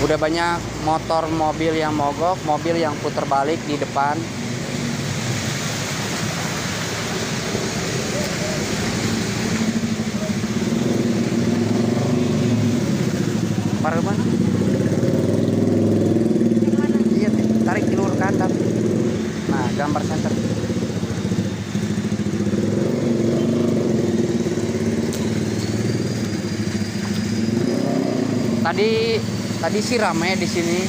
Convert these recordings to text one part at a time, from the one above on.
Udah banyak motor mobil yang mogok, mobil yang putar balik di depan. Parah mana? Iya, tarik di luar kanan. Nah, gambar center. Tadi sih rame di sini.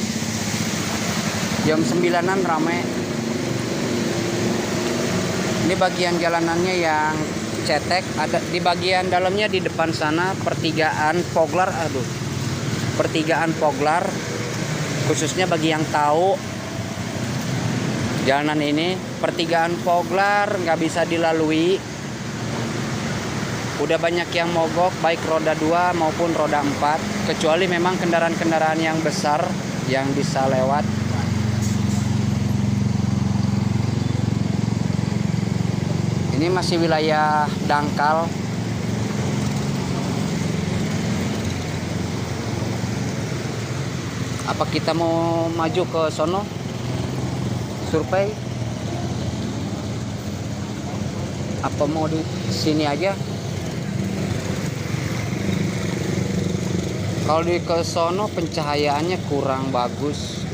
Jam 9-an rame. Ini bagian jalanannya yang cetek, ada di bagian dalamnya di depan sana pertigaan Poglar. Pertigaan Poglar. Khususnya bagi yang tahu jalanan ini, pertigaan Poglar nggak bisa dilalui. Udah banyak yang mogok, baik roda 2 maupun roda 4, kecuali memang kendaraan-kendaraan yang besar yang bisa lewat. Ini masih wilayah dangkal. Apa kita mau maju ke sono? Survei? Apa mau di sini aja? Kalau di ke sono pencahayaannya kurang bagus.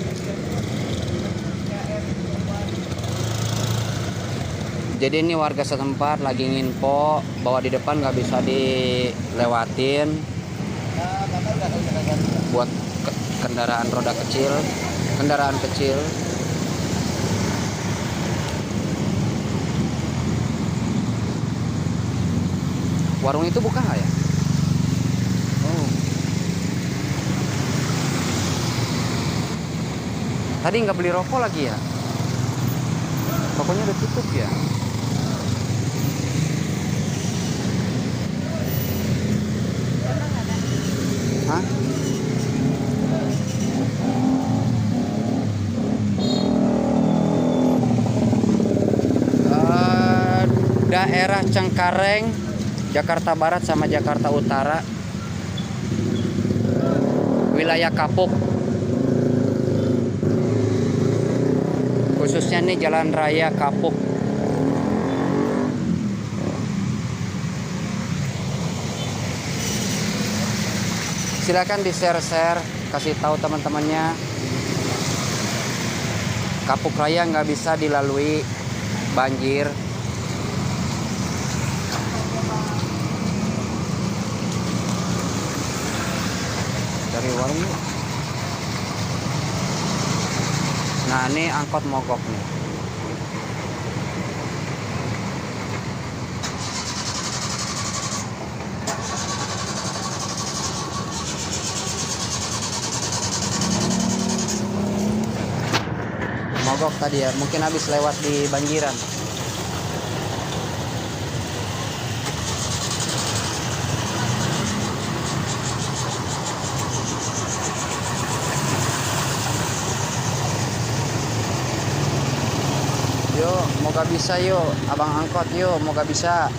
Jadi ini warga setempat lagi nginfo bahwa di depan nggak bisa dilewatin buat kendaraan roda kecil, kendaraan kecil. Warung itu buka nggak ya? Tadi nggak beli rokok lagi ya? Tokonya udah tutup ya? Hah? Daerah Cengkareng, Jakarta Barat sama Jakarta Utara, wilayah Kapuk. Khususnya nih Jalan Raya Kapuk. Silakan di-share, kasih tahu teman-temannya. Kapuk Raya nggak bisa dilalui, banjir. Dari warung yuk. Nah, ini angkot mogok nih. Mogok tadi ya, mungkin habis lewat di banjiran. Yuk, moga bisa yuk, abang angkot yuk, moga bisa.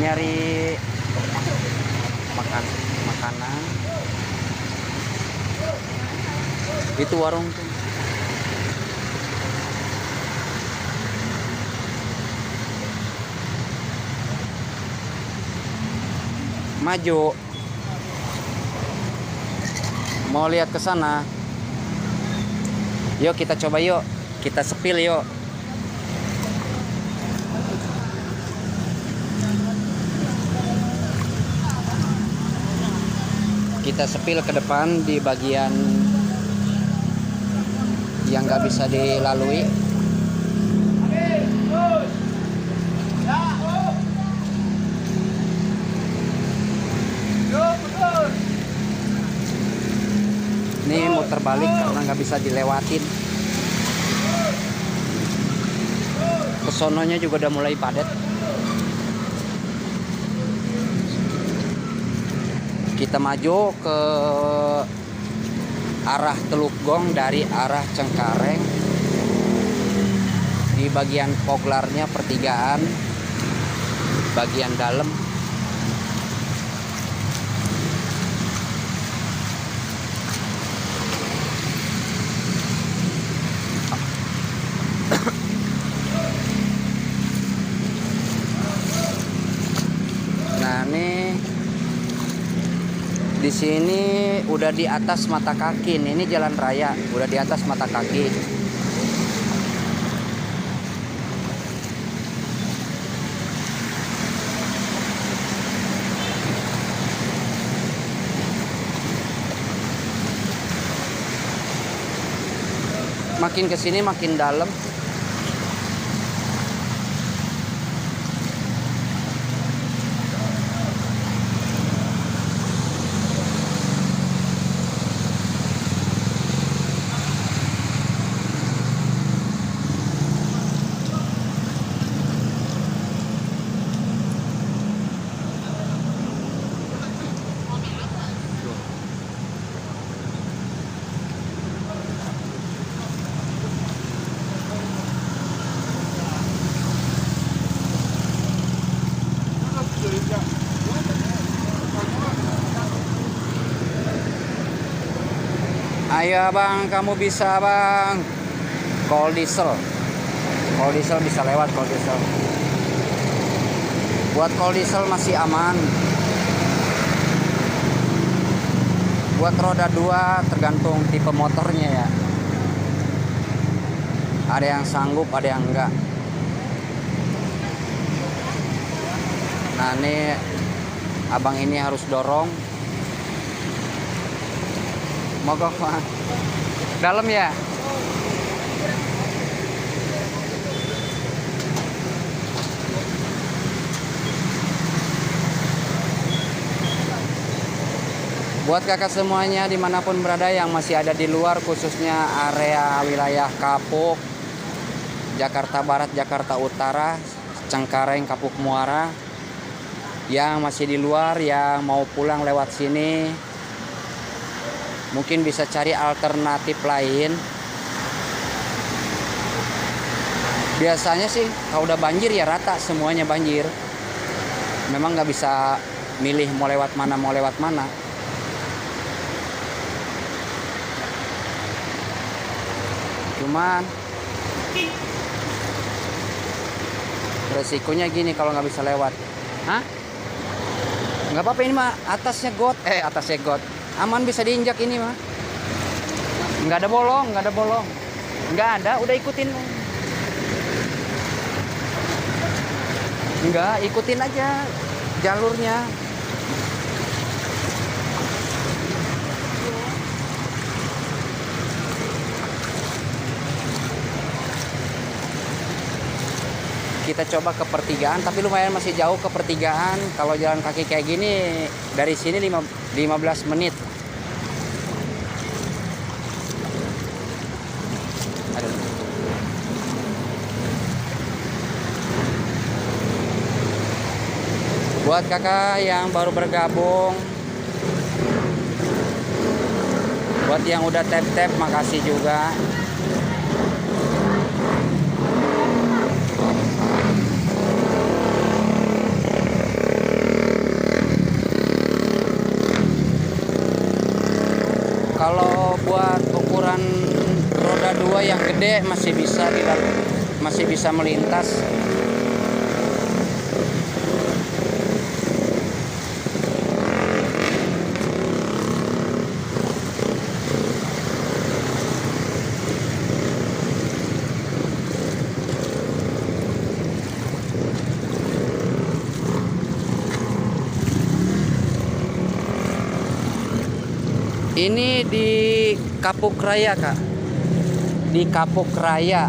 Nyari makanan. Itu warung tuh. Maju. Mau lihat ke sana? Yuk kita coba yuk. Kita sepil yuk. Kita sepil ke depan di bagian yang nggak bisa dilalui. Ini muter balik karena nggak bisa dilewatin. Kesononya juga udah mulai padat. Kita maju ke arah Teluk Gong dari arah Cengkareng. di bagian poglarnya pertigaan bagian dalam. Nah, ini di sini udah di atas mata kaki. Ini jalan raya, udah di atas mata kaki. Makin kesini makin dalam. Ayo bang, kamu bisa bang. Call diesel bisa lewat. Call diesel, buat call diesel masih aman. Buat roda 2 tergantung tipe motornya ya. Ada yang sanggup, ada yang enggak. Nah, ini abang ini harus dorong. Mogok Pak. Dalam ya. Buat kakak semuanya dimanapun berada yang masih ada di luar, khususnya area wilayah Kapuk, Jakarta Barat, Jakarta Utara, Cengkareng, Kapuk Muara, yang masih di luar, yang mau pulang lewat sini, mungkin bisa cari alternatif lain. Biasanya sih kalau udah banjir ya rata semuanya banjir. Memang nggak bisa milih mau lewat mana. Cuman resikonya gini kalau nggak bisa lewat. Hah? Nggak apa-apa, ini mah atasnya got. Aman, bisa diinjak ini mah. Nggak ada bolong. Nggak ada, udah ikutin. Nggak, ikutin aja jalurnya. Kita coba ke pertigaan, tapi lumayan masih jauh ke pertigaan. Kalau jalan kaki kayak gini dari sini 15 menit. Aduh. Buat kakak yang baru bergabung, buat yang udah tap-tap, makasih juga. Kalau buat ukuran roda 2 yang gede masih bisa melintas. Ini di Kapuk Raya, Kak. Di Kapuk Raya.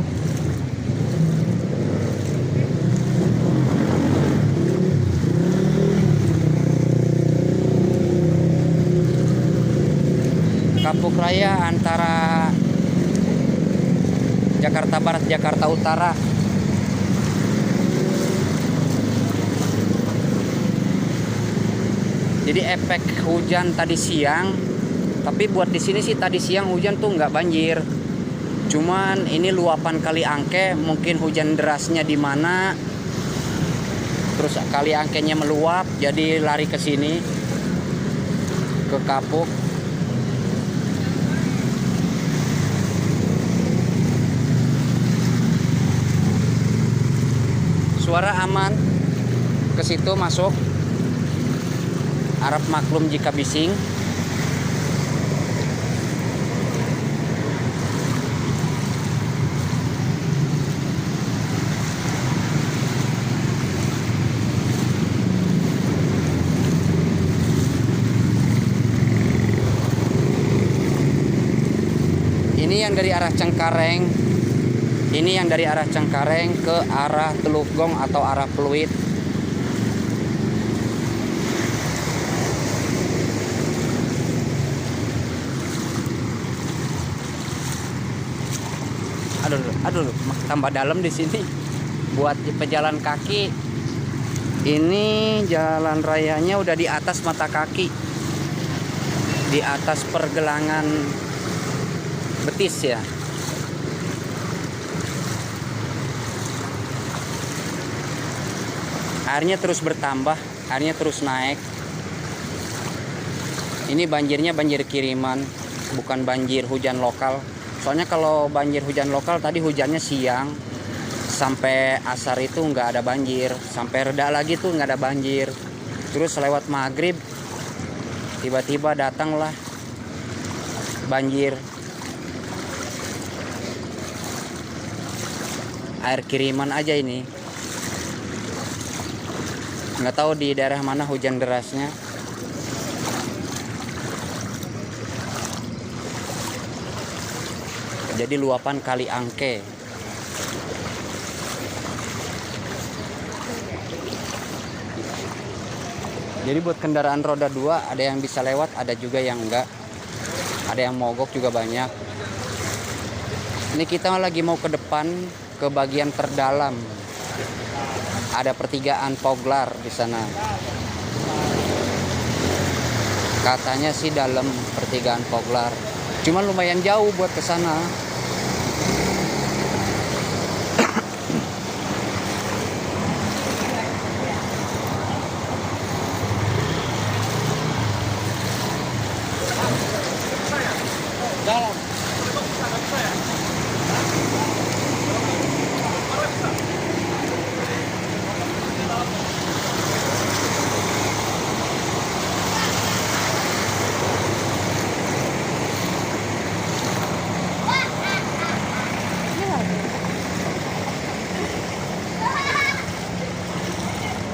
Kapuk Raya antara Jakarta Barat, Jakarta Utara. Jadi efek hujan tadi siang. Tapi buat di sini sih tadi siang hujan tuh nggak banjir. Cuman ini luapan kali Angke, mungkin hujan derasnya di mana, terus kali Angkenya meluap, jadi lari ke sini, ke Kapuk. Suara aman, ke situ masuk. Harap maklum jika bising. Ini yang dari arah Cengkareng. Ini yang dari arah Cengkareng ke arah Teluk Gong atau arah Pluit. Aduh, tambah dalam di sini. Buat pejalan kaki, ini jalan rayanya udah di atas mata kaki, di atas pergelangan betis ya. Airnya terus bertambah, airnya terus naik. Ini banjirnya banjir kiriman, bukan banjir hujan lokal. Soalnya kalau banjir hujan lokal tadi hujannya siang sampai asar itu nggak ada banjir, sampai reda lagi tuh nggak ada banjir. Terus lewat maghrib tiba-tiba datanglah banjir. Air kiriman aja ini. Nggak tahu di daerah mana hujan derasnya. Jadi luapan kali Angke. Jadi buat kendaraan roda 2 ada yang bisa lewat, ada juga yang enggak. Ada yang mogok juga banyak. Ini kita lagi mau ke depan, ke bagian terdalam. Ada pertigaan Poglar di sana. Katanya sih dalam pertigaan Poglar. Cuman lumayan jauh buat ke sana.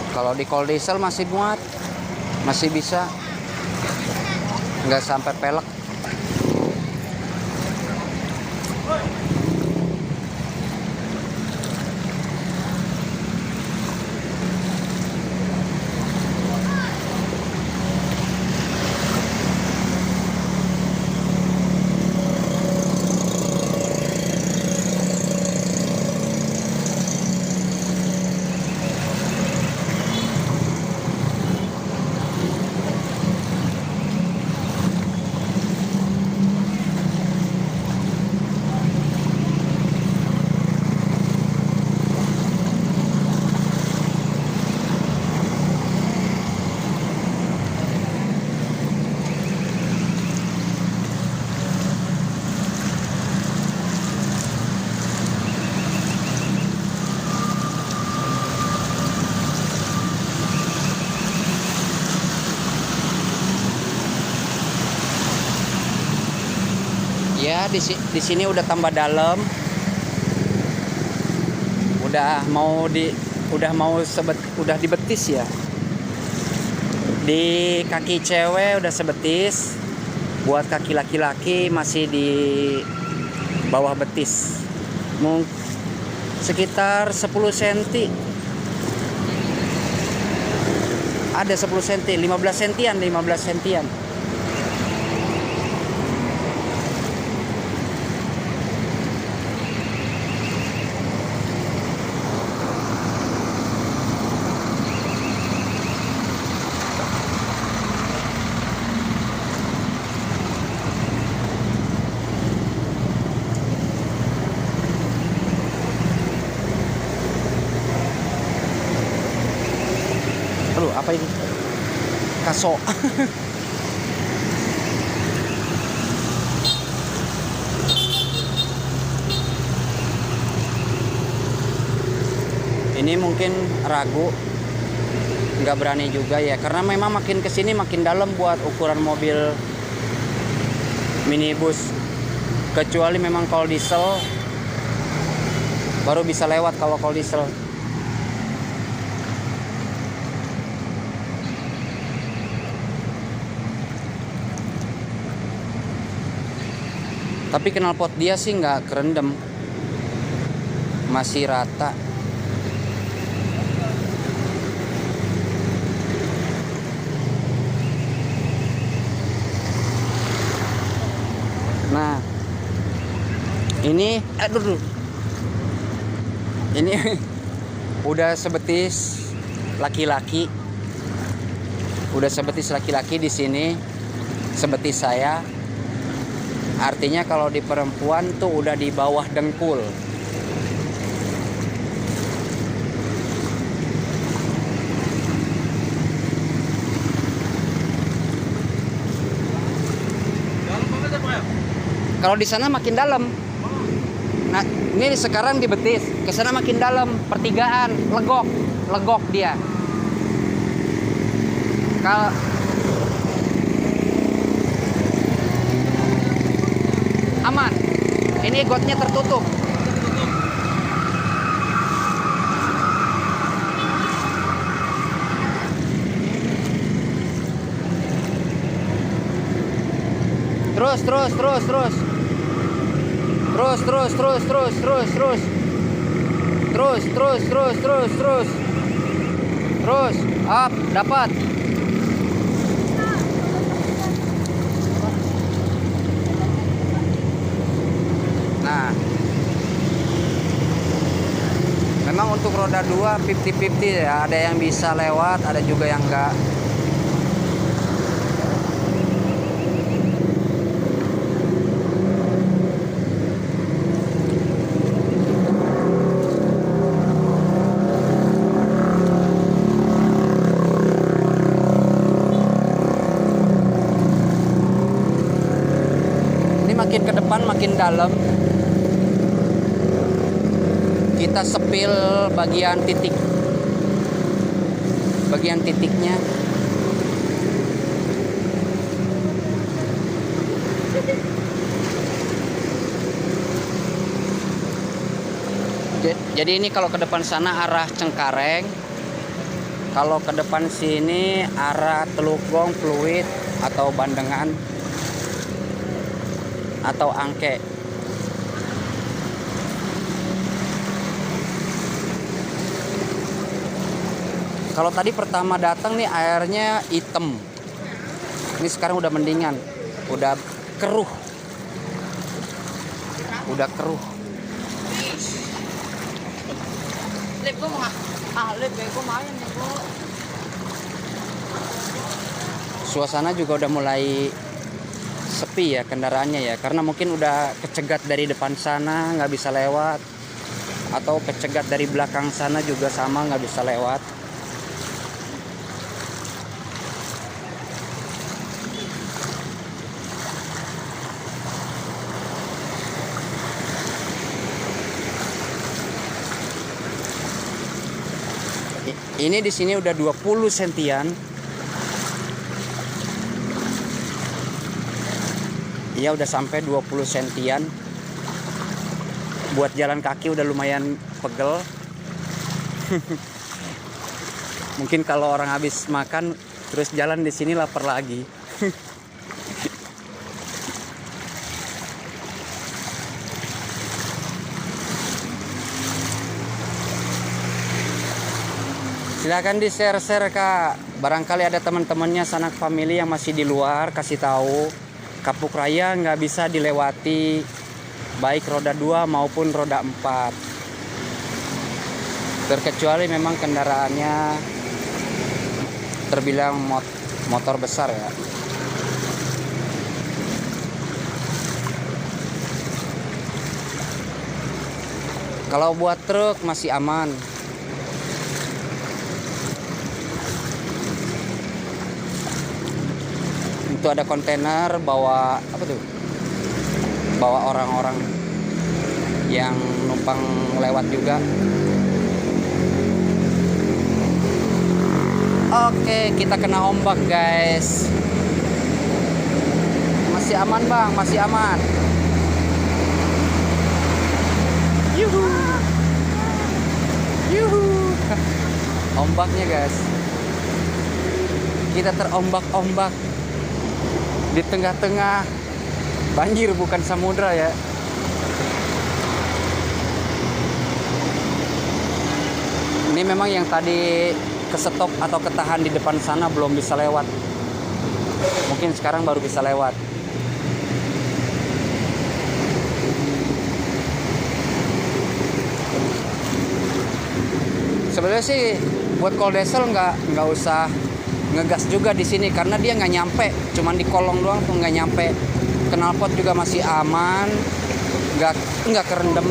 Kalau di kol diesel masih muat, masih bisa, nggak sampai pelek. Ya di sini udah tambah dalam, udah dibetis ya. Di kaki cewek udah sebetis, buat kaki laki-laki masih di bawah betis, sekitar 10 cm. Ada 10 cm, 15 cm-an. apa ini? Kaso. Ini mungkin ragu, nggak berani juga ya, karena memang makin kesini makin dalam buat ukuran mobil minibus. Kecuali memang kalau diesel baru bisa lewat kalau diesel. Tapi knalpot dia sih nggak kerendam, masih rata. Nah, ini aduh. Ini udah sebetis laki-laki. Udah sebetis laki-laki di sini. Sebetis saya. Artinya kalau di perempuan tuh udah di bawah dengkul. Kalau di sana makin dalam. Nah, ini sekarang di betis, ke sana makin dalam, pertigaan, legok dia. Kalau aman. Ini gotnya tertutup. Terus. Terus. Up, dapat. Nah. Memang untuk roda 2 50-50 ya, ada yang bisa lewat, ada juga yang enggak. Makin ke depan makin dalam. Kita sepil bagian titiknya. Jadi ini kalau ke depan sana arah Cengkareng, kalau ke depan sini arah Teluk Gong, Fluid atau Bandengan atau Angke. Kalau tadi pertama datang nih airnya hitam. Ini sekarang udah mendingan, udah keruh. Suasana juga udah mulai sepi ya kendaraannya ya, karena mungkin udah kecegat dari depan sana nggak bisa lewat, atau kecegat dari belakang sana juga sama nggak bisa lewat. Ini di sini udah 20 sentian. Iya udah sampai 20 sentian. Buat jalan kaki udah lumayan pegel. Mungkin kalau orang habis makan terus jalan di sini lapar lagi. Silahkan di-share Kak. Barangkali ada teman-temannya sanak family yang masih di luar, kasih tahu. Kapuk Raya nggak bisa dilewati, baik roda 2 maupun roda 4. Terkecuali memang kendaraannya terbilang motor besar ya. Kalau buat truk masih aman. Tuh ada kontainer bawa apa tuh? Bawa orang-orang yang numpang lewat juga. Oke, kita kena ombak guys. Masih aman bang, masih aman. Yuhu, yuhu. Ombaknya guys. Kita terombak-ombak di tengah-tengah banjir, bukan samudra ya. Ini memang yang tadi kesetop atau ketahan di depan sana belum bisa lewat. Mungkin sekarang baru bisa lewat. Sebenarnya sih buat Coldesel nggak usah ngegas juga di sini karena dia nggak nyampe, cuman di kolong doang tuh nggak nyampe. Knalpot juga masih aman, nggak kerendam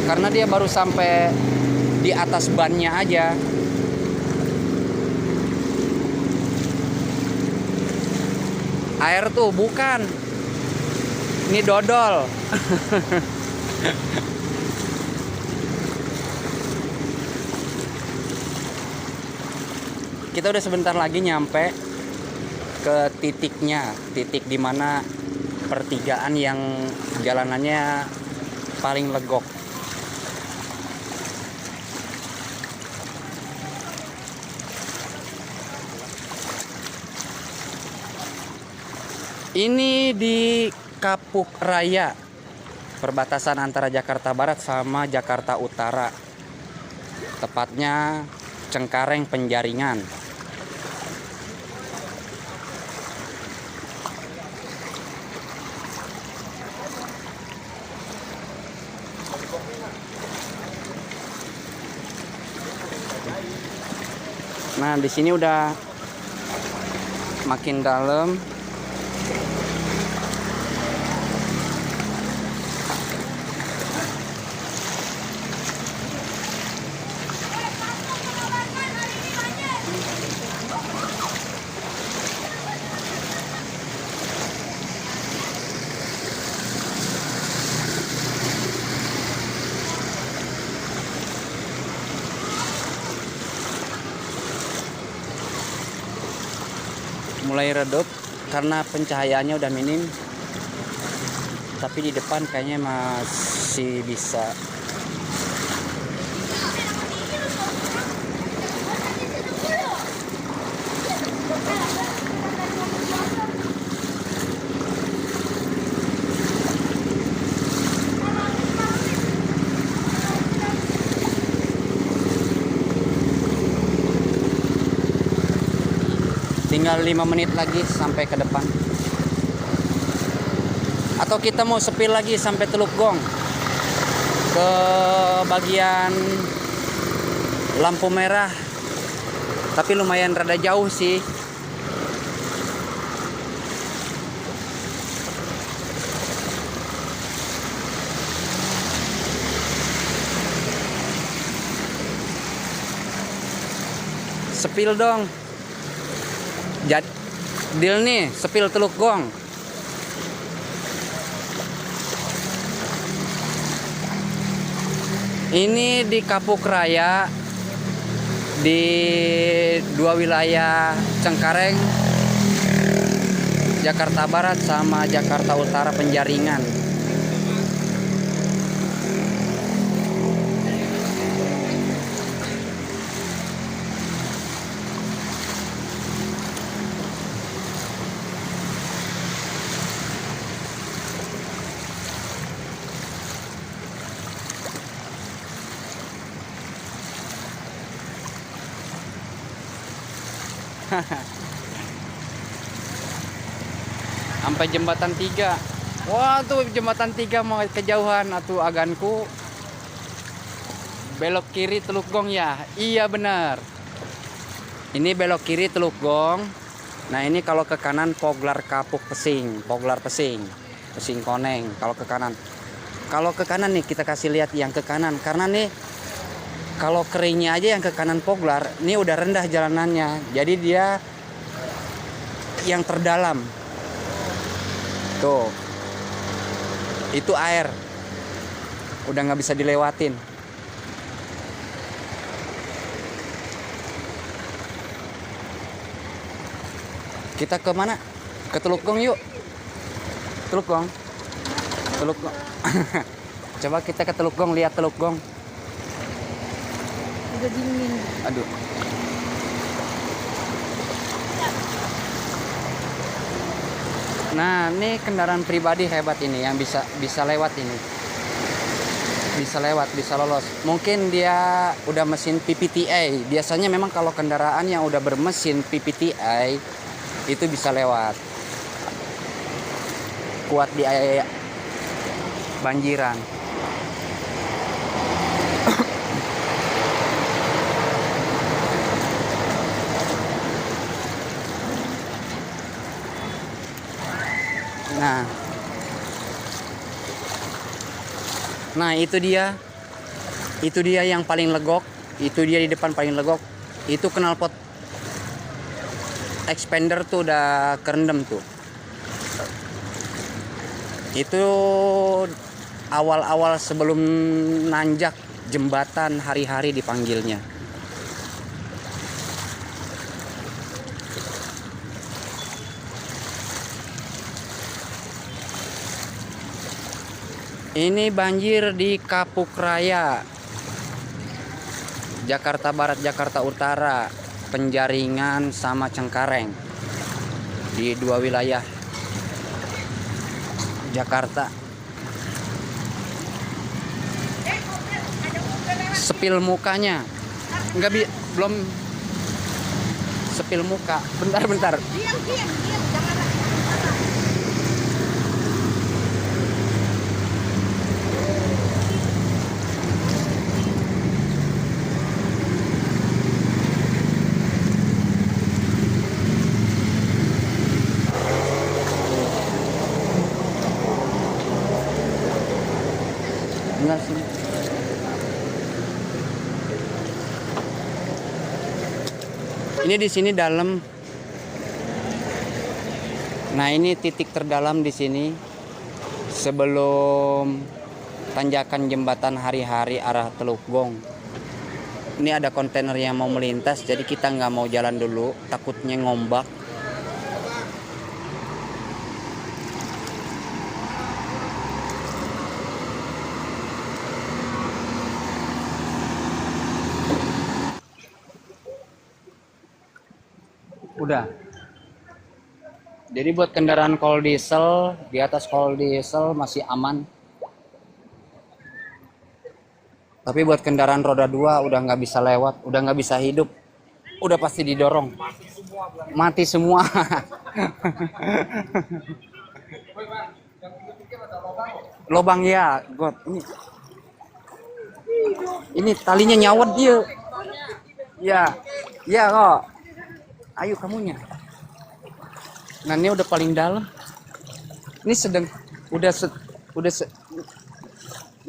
karena dia baru sampai di atas bannya aja. Air tuh bukan, ini dodol. Kita udah sebentar lagi nyampe ke titiknya, titik dimana pertigaan yang jalanannya paling legok. Ini di Kapuk Raya, perbatasan antara Jakarta Barat sama Jakarta Utara, tepatnya Cengkareng Penjaringan. Nah, di sini udah makin dalam. Mulai redup karena pencahayaannya udah minim, tapi di depan kayaknya masih bisa. Tinggal 5 menit lagi sampai ke depan. Atau kita mau sepil lagi sampai Teluk Gong, ke bagian lampu merah. Tapi lumayan rada jauh sih. Sepil dong. Deal nih, sepil Teluk Gong. Ini di Kapuk Raya, di dua wilayah Cengkareng, Jakarta Barat sama Jakarta Utara Penjaringan. Sampai jembatan 3. Wah, tuh jembatan 3 mau kejauhan atuh aganku. Belok kiri Teluk Gong ya. Iya benar. Ini belok kiri Teluk Gong. Nah, ini kalau ke kanan Poglar Kapuk Pesing, Poglar Pesing, Pesing Koneng kalau ke kanan. Kalau ke kanan nih kita kasih lihat yang ke kanan karena nih kalau keringnya aja yang ke kanan Poglar, ini udah rendah jalanannya. Jadi dia yang terdalam. Tuh, itu air. Udah nggak bisa dilewatin. Kita ke mana? Ke Teluk Gong yuk. Teluk Gong. Teluk Gong. Coba kita ke Teluk Gong, lihat Teluk Gong. Udah dingin. Aduh. Nah, ini kendaraan pribadi hebat ini yang bisa lewat ini. Bisa lewat, bisa lolos. Mungkin dia udah mesin PPTI. Biasanya memang kalau kendaraan yang udah bermesin PPTI itu bisa lewat. Kuat di banjiran. Nah itu dia yang paling legok. Itu dia di depan paling legok. Itu knalpot expander tuh udah kerendam tuh. Itu awal-awal sebelum nanjak jembatan hari-hari dipanggilnya. Ini banjir di Kapuk Raya, Jakarta Barat, Jakarta Utara, Penjaringan sama Cengkareng. Di dua wilayah Jakarta. Sepil mukanya. Belum sepil muka. Bentar. Diam. Jangan. Enggak sih. Ini di sini dalam. Nah, ini titik terdalam di sini sebelum tanjakan jembatan hari-hari arah Teluk Gong. Ini ada kontainer yang mau melintas, jadi kita nggak mau jalan dulu, takutnya ngombak. Udah. Jadi buat kendaraan kol diesel, di atas kol diesel masih aman. Tapi buat kendaraan roda 2 udah nggak bisa lewat, udah nggak bisa hidup. Udah pasti didorong. Mati semua. Lobang ya, God. Ini talinya nyawet dia. Ya kok. Ayo kamunya. Nah, ini udah paling dalam. Ini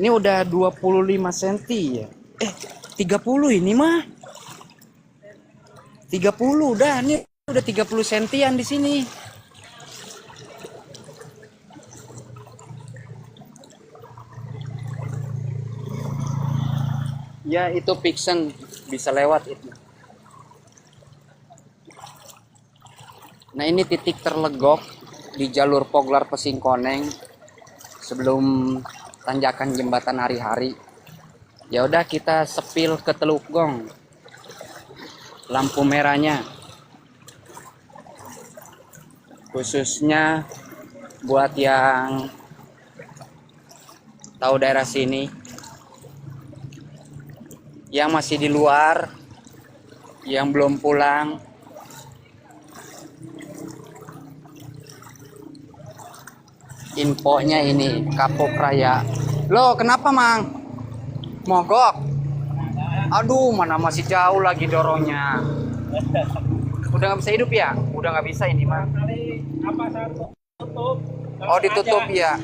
ini udah 25 cm ya. 30 ini mah. 30 udah, ini udah 30 sentian di sini. Ya, itu Pixen bisa lewat itu. Nah, ini titik terlegok di jalur Poglar Pesingkoneng sebelum tanjakan jembatan hari-hari. Ya udah, kita sepil ke Teluk Gong. Lampu merahnya khususnya buat yang tahu daerah sini, yang masih di luar, yang belum pulang. Infonya ini Kapuk Raya. Loh, kenapa Mang? Mogok? Aduh, mana masih jauh lagi dorongnya. Udah nggak bisa hidup ya? Udah nggak bisa ini Mang. Oh, ditutup ya.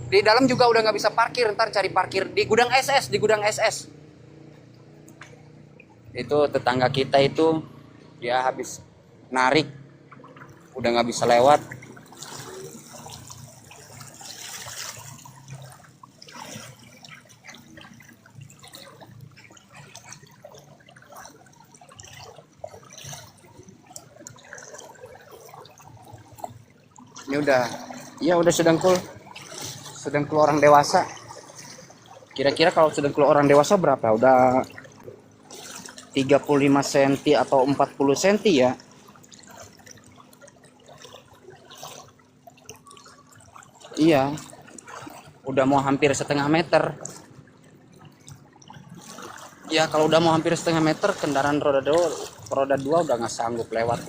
Di dalam juga udah nggak bisa parkir. Ntar cari parkir di gudang SS, di gudang SS. Itu tetangga kita itu dia habis narik, udah nggak bisa lewat. Ini udah, ya udah sedang keluar orang dewasa. Kira-kira kalau sedang keluar orang dewasa berapa? Udah 35 cm atau 40 cm ya. Iya, udah mau hampir setengah meter. Ya kalau udah mau hampir setengah meter, kendaraan roda 2 udah nggak sanggup lewat.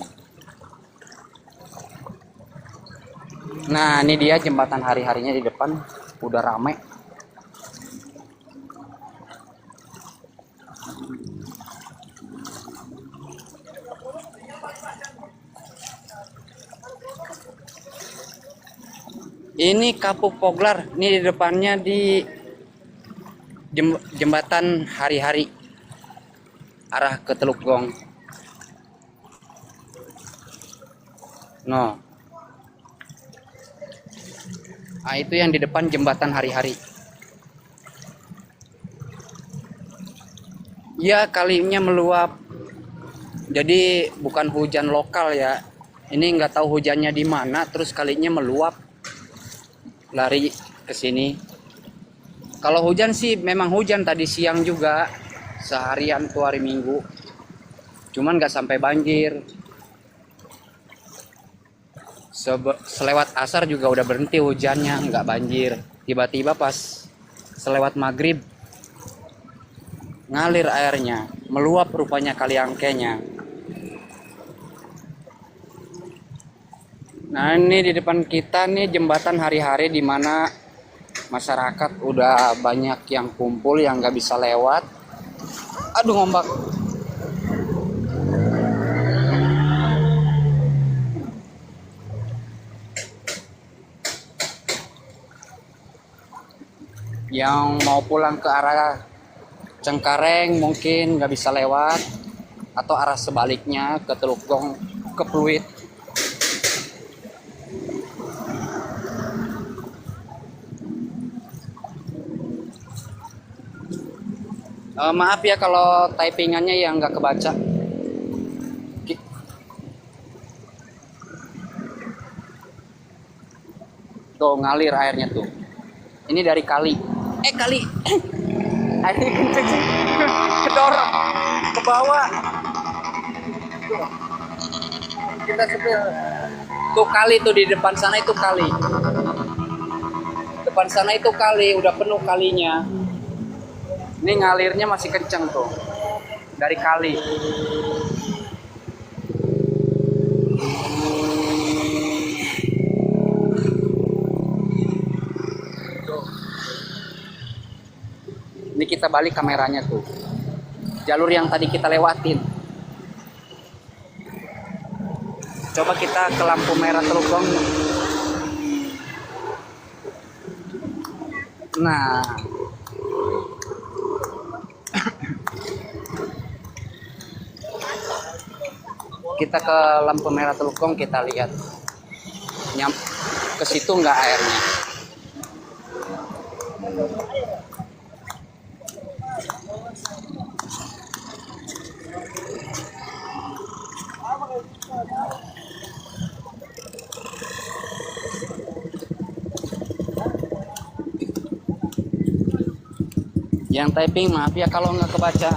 Nah ini dia jembatan hari-harinya di depan, udah rame. Ini Kapuk Poglar, ini di depannya di jembatan hari-hari arah ke Teluk Gong. No. Nah, itu yang di depan jembatan hari-hari. Ya, kalinya meluap. Jadi bukan hujan lokal ya. Ini nggak tahu hujannya di mana, terus kalinya meluap. Lari ke sini. Kalau hujan sih memang hujan tadi siang juga, seharian tuh hari Minggu. Cuman nggak sampai banjir. Selewat asar juga udah berhenti hujannya, nggak banjir. Tiba-tiba pas selewat maghrib ngalir airnya, meluap rupanya kali Angkenya. Nah ini di depan kita nih jembatan hari-hari di mana masyarakat udah banyak yang kumpul yang nggak bisa lewat. Aduh ngombak. Yang mau pulang ke arah Cengkareng mungkin nggak bisa lewat, atau arah sebaliknya ke Teluk Gong, ke Pluit. Maaf ya kalau typingannya yang nggak kebaca. Tuh ngalir airnya tuh. Ini dari kali. Kali. Airnya kenceng. Kedorong ke bawah. Kita sepil. Tuh kali tuh di depan sana itu kali. Depan sana itu kali, udah penuh kalinya. Ini ngalirnya masih kenceng tuh dari kali. Tuh. Ini kita balik kameranya tuh. Jalur yang tadi kita lewatin. Coba kita ke lampu merah Teluk Gong. Nah. Kita ke lampu merah Teluk Gong, kita lihat ke situ nggak airnya. Yang typing maaf ya kalau nggak kebaca.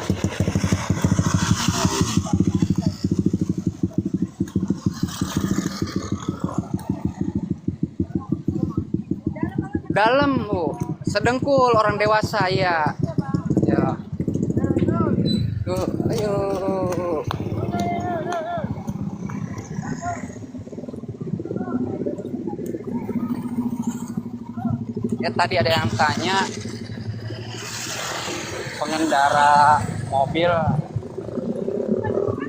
Dalam sedengkul orang dewasa ya. Ya. Tuh, ayo. Ya tadi ada yang tanya pengendara mobil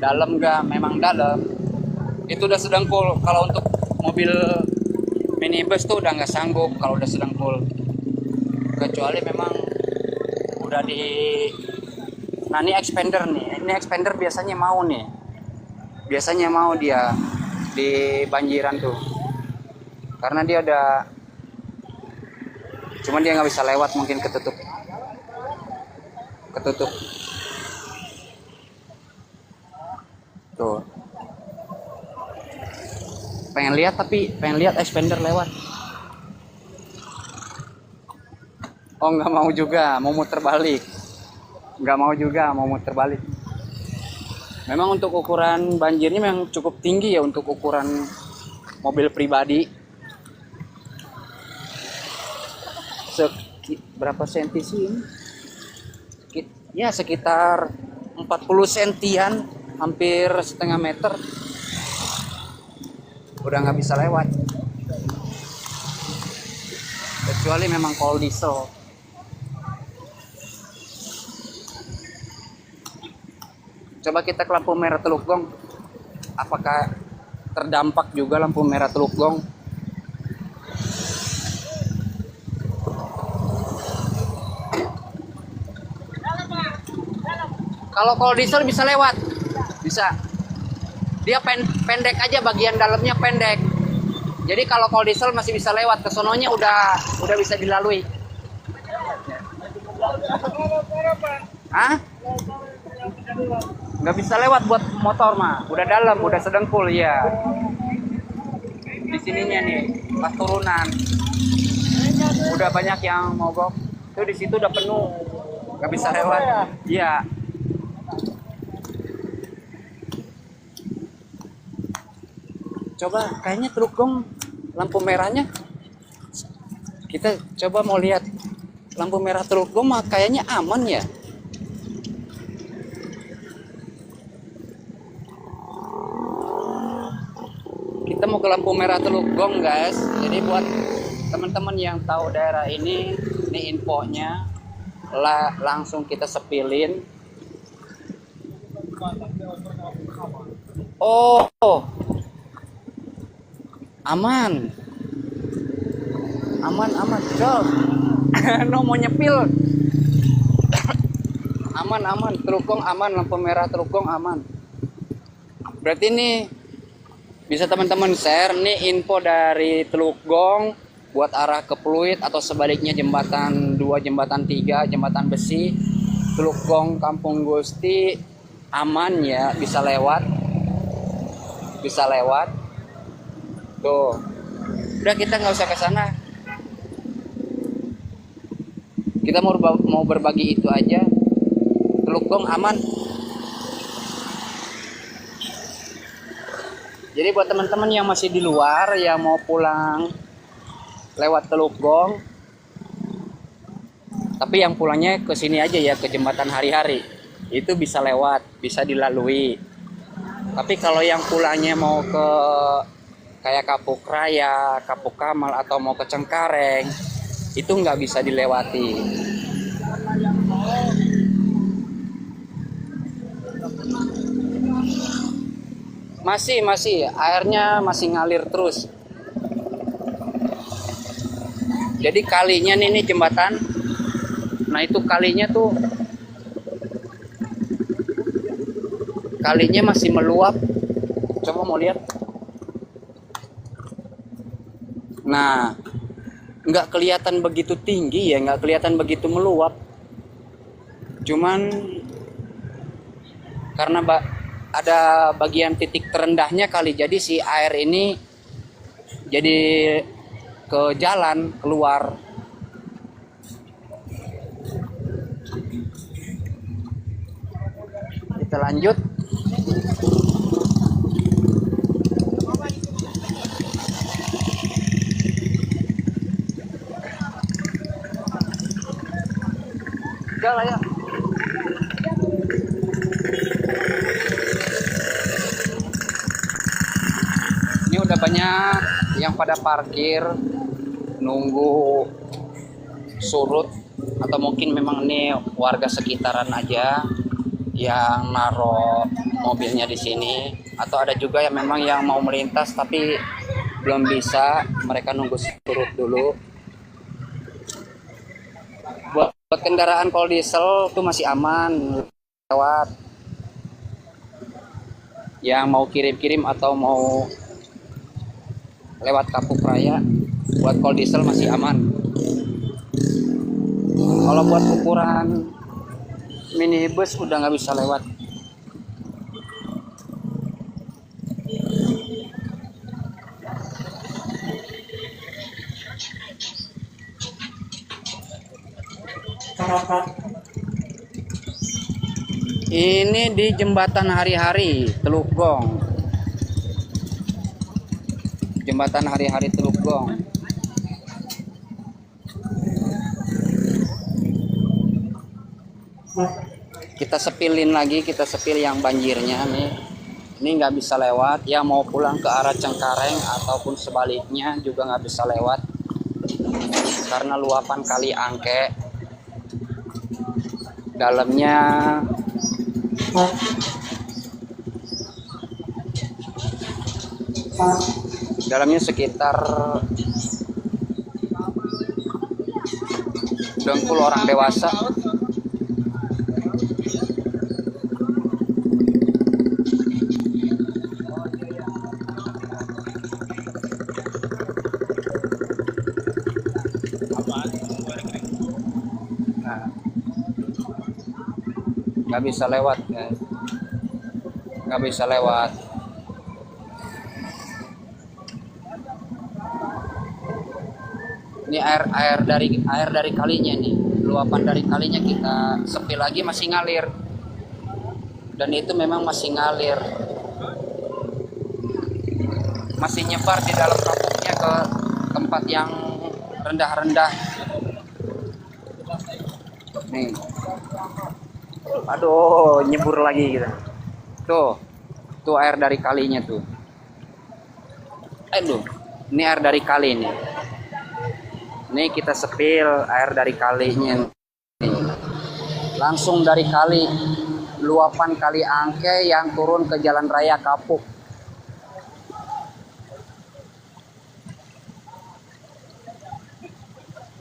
dalam nggak? Memang dalam. Itu udah sedengkul. Kalau untuk mobil minibus tuh udah nggak sanggup kalau udah sedengkul, kecuali memang udah di. Nah ini expander nih, ini expander biasanya mau dia di banjiran tuh, karena dia udah, cuman dia nggak bisa lewat, mungkin ketutup tuh. pengen lihat expander lewat. Oh, nggak mau juga, mau muter balik. Nggak mau juga, mau muter balik. Memang untuk ukuran banjirnya memang cukup tinggi ya untuk ukuran mobil pribadi. Berapa senti sih ini? Ya sekitar 40 sentian, hampir setengah meter. Udah nggak bisa lewat. Kecuali memang kalau diesel. Coba kita ke lampu merah Teluk Gong. Apakah terdampak juga lampu merah Teluk Gong? Kalau diesel bisa lewat. Bisa. Dia pendek aja, bagian dalamnya pendek. Jadi kalau diesel masih bisa lewat, ke sononya udah bisa dilalui. Hah? Nggak bisa lewat buat motor mah, udah dalam, udah sedengkul ya. Di sininya nih, pas turunan, udah banyak yang mogok. Tuh di situ udah penuh, nggak bisa lewat. Iya. Coba, kayaknya Teluk Gong lampu merahnya. Kita coba mau lihat lampu merah Teluk Gong mah kayaknya aman ya. Kita mau ke lampu merah Teluk Gong guys. Jadi buat teman-teman yang tahu daerah ini infonya langsung kita sepilin. Oh, aman, Jol. No mau nyepil. aman, Teluk Gong aman, lampu merah Teluk Gong aman. Berarti ini bisa teman-teman share nih info dari Teluk Gong buat arah ke Pluit atau sebaliknya jembatan 2, jembatan 3, jembatan besi. Teluk Gong Kampung Gusti aman ya, bisa lewat. Tuh. Udah, kita nggak usah ke sana. Kita mau berbagi itu aja. Teluk Gong aman. Jadi buat teman-teman yang masih di luar yang mau pulang lewat Teluk Gong, tapi yang pulangnya ke sini aja ya, ke jembatan Hari-Hari, itu bisa lewat, bisa dilalui. Tapi kalau yang pulangnya mau ke kayak Kapuk Raya, Kapuk Kamal atau mau ke Cengkareng, itu nggak bisa dilewati. Masih airnya masih ngalir terus. Jadi kalinya nih jembatan. Nah itu kalinya masih meluap. Coba mau lihat. Nah, nggak kelihatan begitu tinggi ya, nggak kelihatan begitu meluap. Cuman karena ada bagian titik terendahnya kali, jadi si air ini jadi ke jalan keluar. Kita lanjut. Jalan ya. Ini udah banyak yang pada parkir nunggu surut, atau mungkin memang ini warga sekitaran aja yang naruh mobilnya di sini, atau ada juga yang memang yang mau melintas tapi belum bisa, mereka nunggu surut dulu. Buat kendaraan kalau diesel tuh masih aman lewat. Yang mau kirim-kirim atau mau lewat Kapuk Raya, buat kol diesel masih aman. Kalau buat ukuran minibus udah nggak bisa lewat. Ini di jembatan hari-hari Teluk Gong. Jembatan hari-hari Teluk Gong. Kita sepilin lagi, kita sepil yang banjirnya nih. Ini nggak bisa lewat, ya mau pulang ke arah Cengkareng ataupun sebaliknya juga nggak bisa lewat karena luapan Kali Angke. Dalamnya sekitar dengkul orang dewasa. Nah, nggak bisa lewat, guys. Nggak bisa lewat. Ini air dari kalinya nih, luapan dari kalinya kita sepil lagi masih ngalir, dan itu memang masih ngalir, masih nyebar di dalam kampungnya ke tempat yang rendah-rendah. Nih, aduh, nyebur lagi gitu. Tuh air dari kalinya tuh. Aduh, ini air dari kali nih. Ini kita sepil air dari kalinya nih. Langsung dari kali, luapan Kali Angke yang turun ke Jalan Raya Kapuk.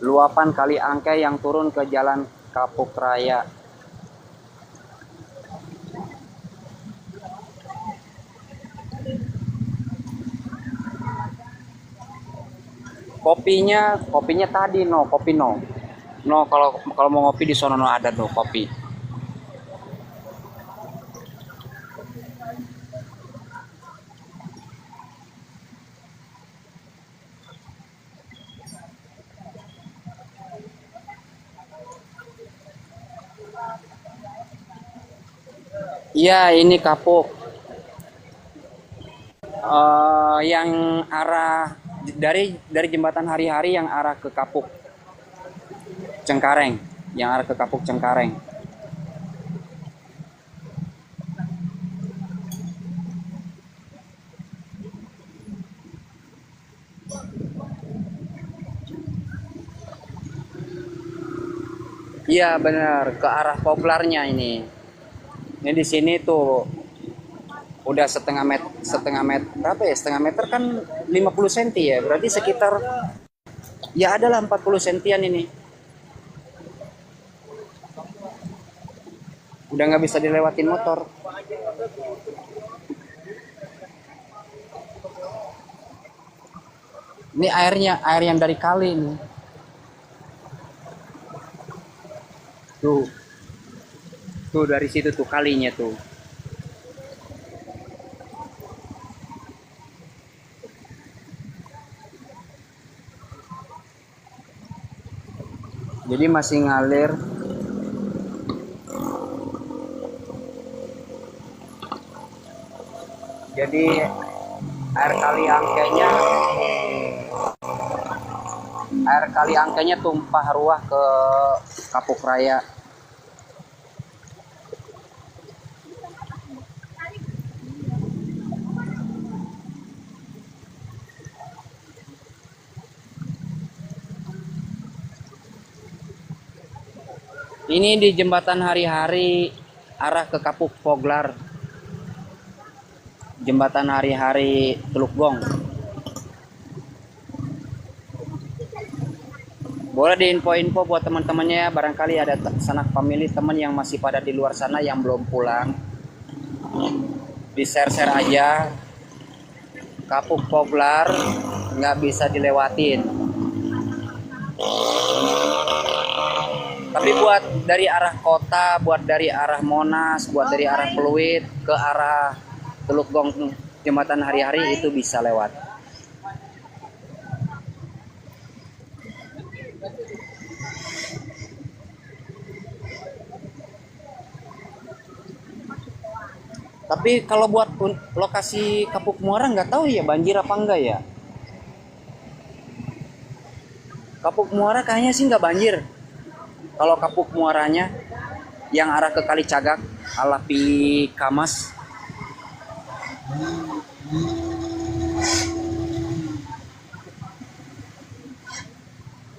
Luapan Kali Angke yang turun ke Jalan Kapuk Raya. Kopinya tadi kopi kalau mau ngopi di sono ada tuh kopi. Iya, ini Kapuk. Yang arah dari jembatan hari-hari yang arah ke Kapuk Cengkareng, Iya benar, ke arah Poglarnya ini. Ini di sini tuh udah setengah meter berapa ya? Setengah meter kan 50 cm ya, berarti sekitar ya adalah 40 sentian ini. Udah nggak bisa dilewatin motor. Ini air yang dari kali nih. Tuh dari situ tuh kalinya tuh. Jadi masih ngalir. Jadi air Kali Angkenya tumpah ruah ke Kapuk Raya. Ini di jembatan hari-hari arah ke Kapuk Poglar. Jembatan hari-hari Teluk Gong. Boleh diinfo-info buat teman-temannya ya, barangkali ada sanak family teman yang masih pada di luar sana yang belum pulang. Di share-share aja. Kapuk Poglar nggak bisa dilewatin. Tapi buat dari arah kota, buat dari arah Monas, buat dari arah Pluit ke arah Teluk Gong jembatan hari-hari itu bisa lewat. Tapi kalau buat lokasi Kapuk Muara nggak tahu ya banjir apa enggak ya. Kapuk Muara kayaknya sih nggak banjir. Kalau Kapuk Muaranya yang arah ke Kali Cagak, Alapi Kamas.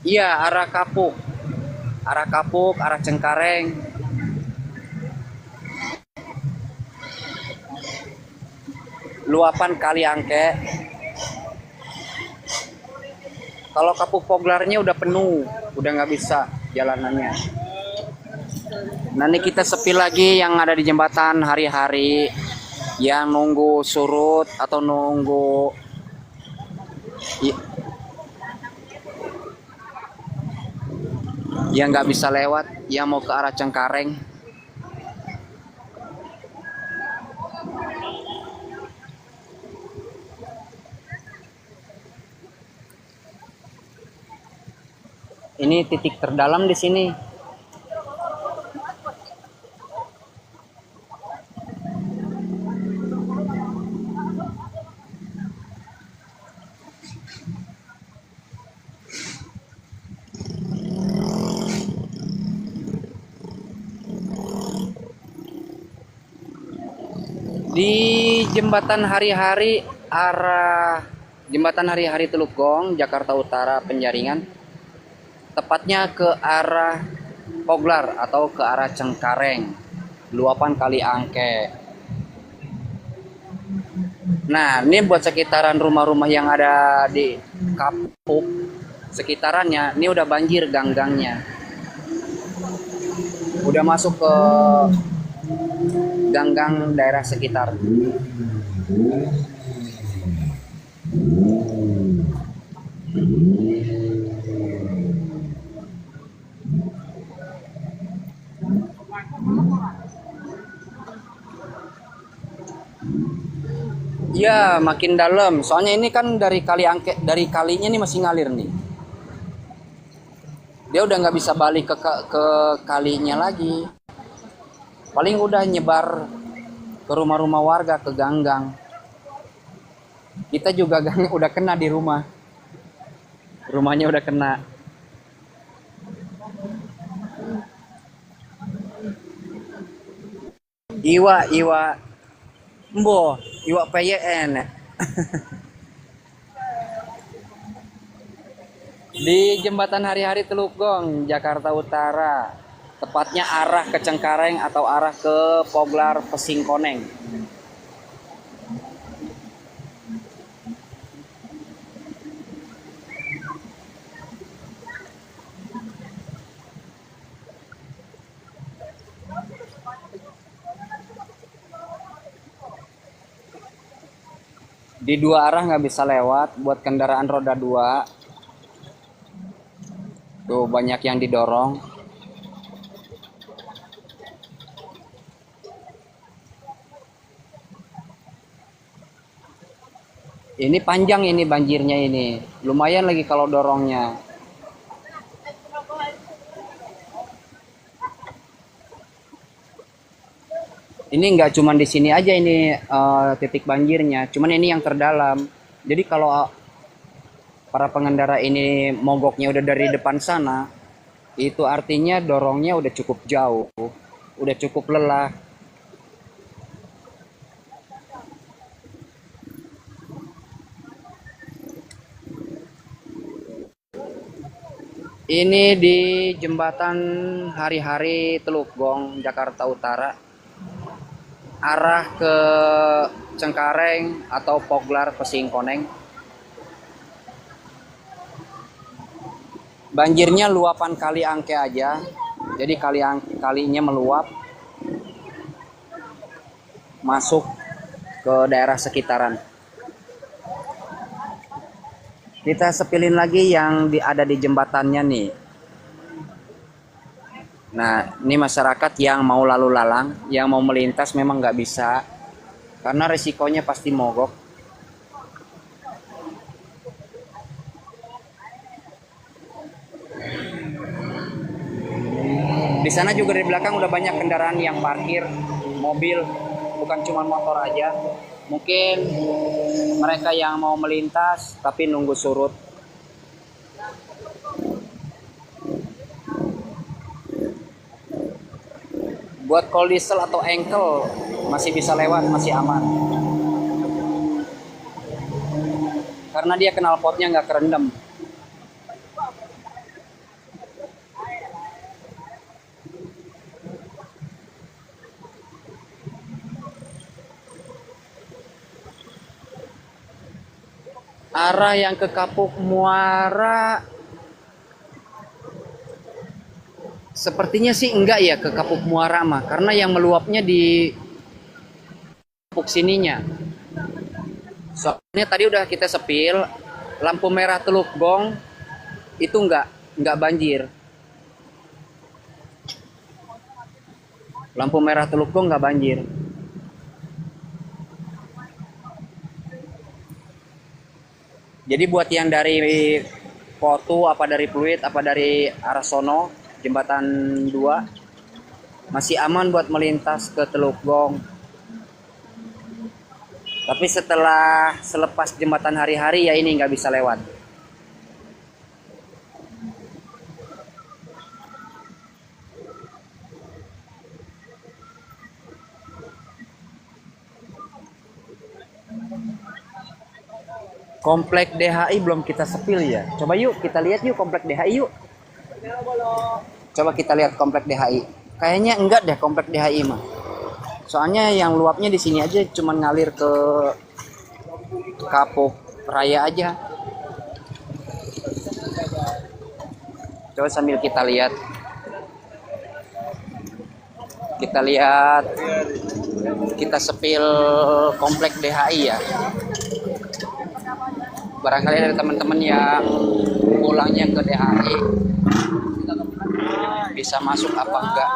Iya, arah Kapuk. Arah Kapuk, arah Cengkareng. Luapan Kali Angke. Kalau Kapuk Poglarnya udah penuh, udah nggak bisa jalanannya. Nanti kita sepi lagi yang ada di jembatan hari-hari, yang nunggu surut atau nunggu yang nggak bisa lewat, yang mau ke arah Cengkareng. Ini titik terdalam di sini. Di jembatan hari-hari arah jembatan hari-hari Teluk Gong, Jakarta Utara Penjaringan, tepatnya ke arah Poglar atau ke arah Cengkareng, luapan Kali Angke. Nah, ini buat sekitaran rumah-rumah yang ada di Kapuk, sekitarannya, ini udah banjir gang-gangnya. Udah masuk ke gang-gang daerah sekitar. Ya, makin dalam. Soalnya ini kan dari Kali Angke, dari kalinya ini masih ngalir nih. Dia udah nggak bisa balik ke kalinya lagi. Paling udah nyebar ke rumah-rumah warga, ke gang-gang. Kita juga udah kena di rumah. Rumahnya udah kena. Iwa Mbo, iwa PYN. Di jembatan hari-hari Teluk Gong, Jakarta Utara. Tepatnya arah ke Cengkareng atau arah ke Poglar Pesingkoneng. Di dua arah nggak bisa lewat buat kendaraan roda 2. Tuh banyak yang didorong. Ini panjang ini banjirnya ini. Lumayan lagi kalau dorongnya. Ini nggak cuma di sini aja ini titik banjirnya. Cuman ini yang terdalam. Jadi kalau para pengendara ini mogoknya udah dari depan sana, itu artinya dorongnya udah cukup jauh, udah cukup lelah. Ini di jembatan hari-hari Teluk Gong, Jakarta Utara, arah ke Cengkareng atau Poglar Pesingkoneng. Banjirnya luapan Kali Angke aja, jadi kalinya meluap masuk ke daerah sekitaran. Kita sepilin lagi yang ada di jembatannya nih. Nah, ini masyarakat yang mau lalu lalang, yang mau melintas memang nggak bisa, karena resikonya pasti mogok. Di sana juga di belakang udah banyak kendaraan yang parkir, mobil. bukan cuma motor aja. Mungkin mereka yang mau melintas tapi nunggu surut. Buat cold diesel atau engkel masih bisa lewat, masih aman. Karena dia knalpotnya nggak kerendam. Arah yang ke Kapuk Muara sepertinya sih enggak ya, ke Kapuk Muara mah, karena yang meluapnya di Kapuk sininya. Soalnya tadi udah kita sepil, lampu merah Teluk Gong itu enggak banjir. Lampu merah Teluk Gong enggak banjir. Jadi buat yang dari Potu, apa dari Pluit, apa dari arah sono, jembatan 2, masih aman buat melintas ke Teluk Gong. Tapi selepas jembatan hari-hari ya ini nggak bisa lewat. Komplek DHI belum kita sepil ya. Coba yuk kita lihat yuk komplek DHI yuk. Coba kita lihat komplek DHI. Kayaknya enggak deh komplek DHI mah. Soalnya yang luapnya di sini aja cuman ngalir ke Kapuk Raya aja. Coba sambil kita lihat. Kita sepil komplek DHI ya. Barangkali ada teman-teman yang pulangnya ke DHI bisa masuk apa enggak.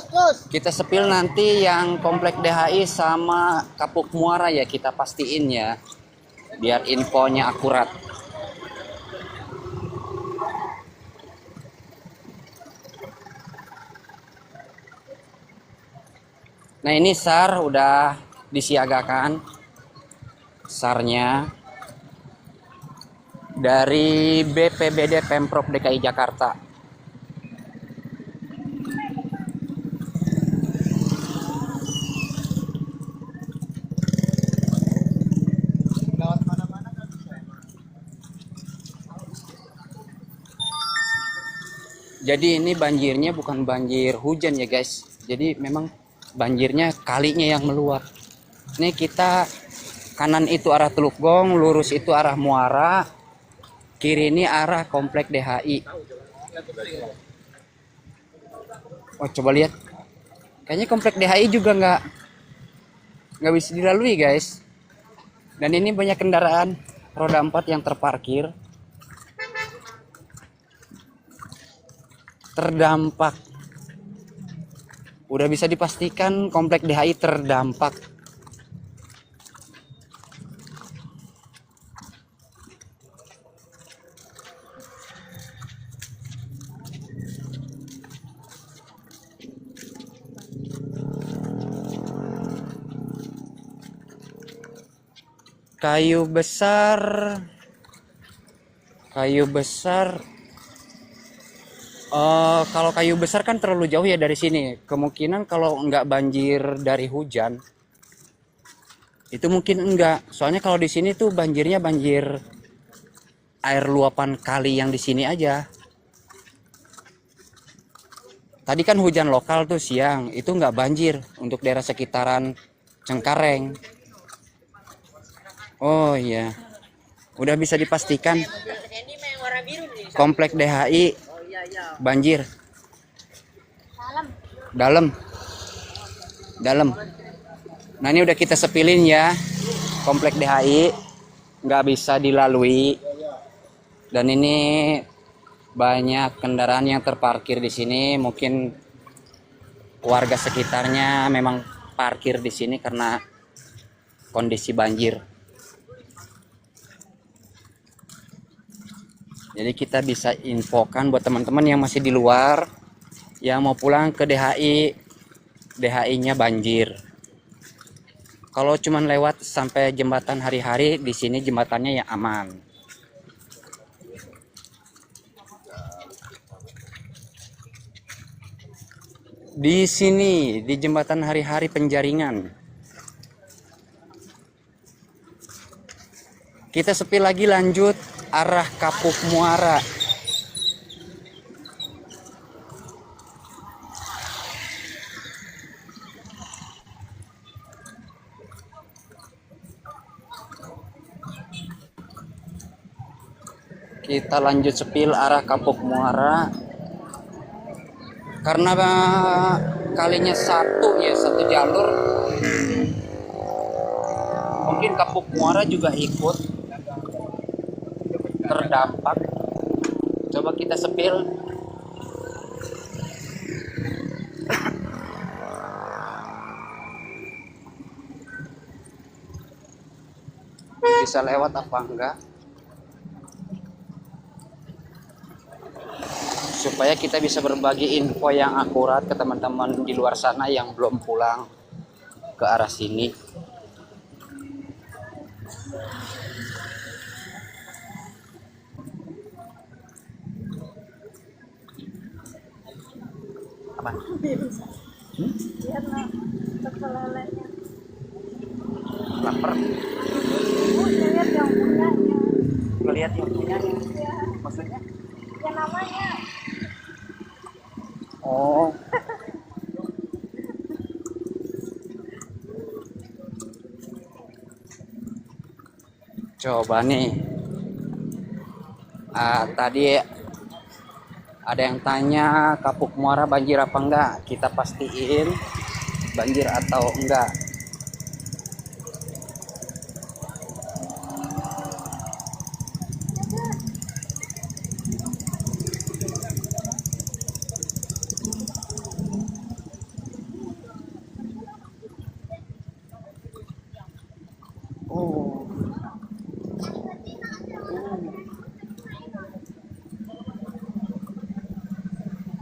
Terus. Kita sepil nanti yang komplek DHI sama Kapuk Muara ya, kita pastiin ya, biar infonya akurat. Nah ini SAR udah disiagakan, SAR-nya dari BPBD Pemprov DKI Jakarta. Jadi ini banjirnya bukan banjir hujan ya guys. Jadi memang banjirnya kalinya yang meluap. Ini kita kanan itu arah Teluk Gong, lurus itu arah Muara, kiri ini arah komplek DHI. Oh coba lihat. Kayaknya komplek DHI juga nggak bisa dilalui guys. Dan ini banyak kendaraan roda 4 yang terparkir. Terdampak. Udah bisa dipastikan komplek DHI terdampak. Kayu besar. Kalau kayu besar kan terlalu jauh ya dari sini. Kemungkinan kalau nggak banjir dari hujan, itu mungkin enggak. Soalnya kalau di sini tuh banjirnya banjir air luapan kali yang di sini aja. Tadi kan hujan lokal tuh siang, itu nggak banjir untuk daerah sekitaran Cengkareng. Oh iya, udah bisa dipastikan komplek DHI banjir dalam. Nah ini udah kita sepilin ya, komplek DHI nggak bisa dilalui. Dan ini banyak kendaraan yang terparkir di sini. Mungkin warga sekitarnya memang parkir di sini karena kondisi banjir. Jadi kita bisa infokan buat teman-teman yang masih di luar yang mau pulang ke DHI, DHI-nya banjir. Kalau cuman lewat sampai jembatan hari-hari, di sini jembatannya yang aman. Di sini di jembatan hari-hari Penjaringan. Kita sepi lagi lanjut arah Kapuk Muara. Kita lanjut sepil arah Kapuk Muara. Karena kalinya satu jalur, mungkin Kapuk Muara juga ikut terdampak. Coba kita sepil. Bisa lewat apa enggak? Supaya kita bisa berbagi info yang akurat ke teman-teman di luar sana yang belum pulang ke arah sini. Apa? Lapar. Lihat yang punyanya. Lihat yang punyanya. Ya, Maksudnya? ya namanya. Oh. Coba nih. Tadi ada yang tanya Kapuk Muara banjir apa enggak? Kita pastiin banjir atau enggak. Oh.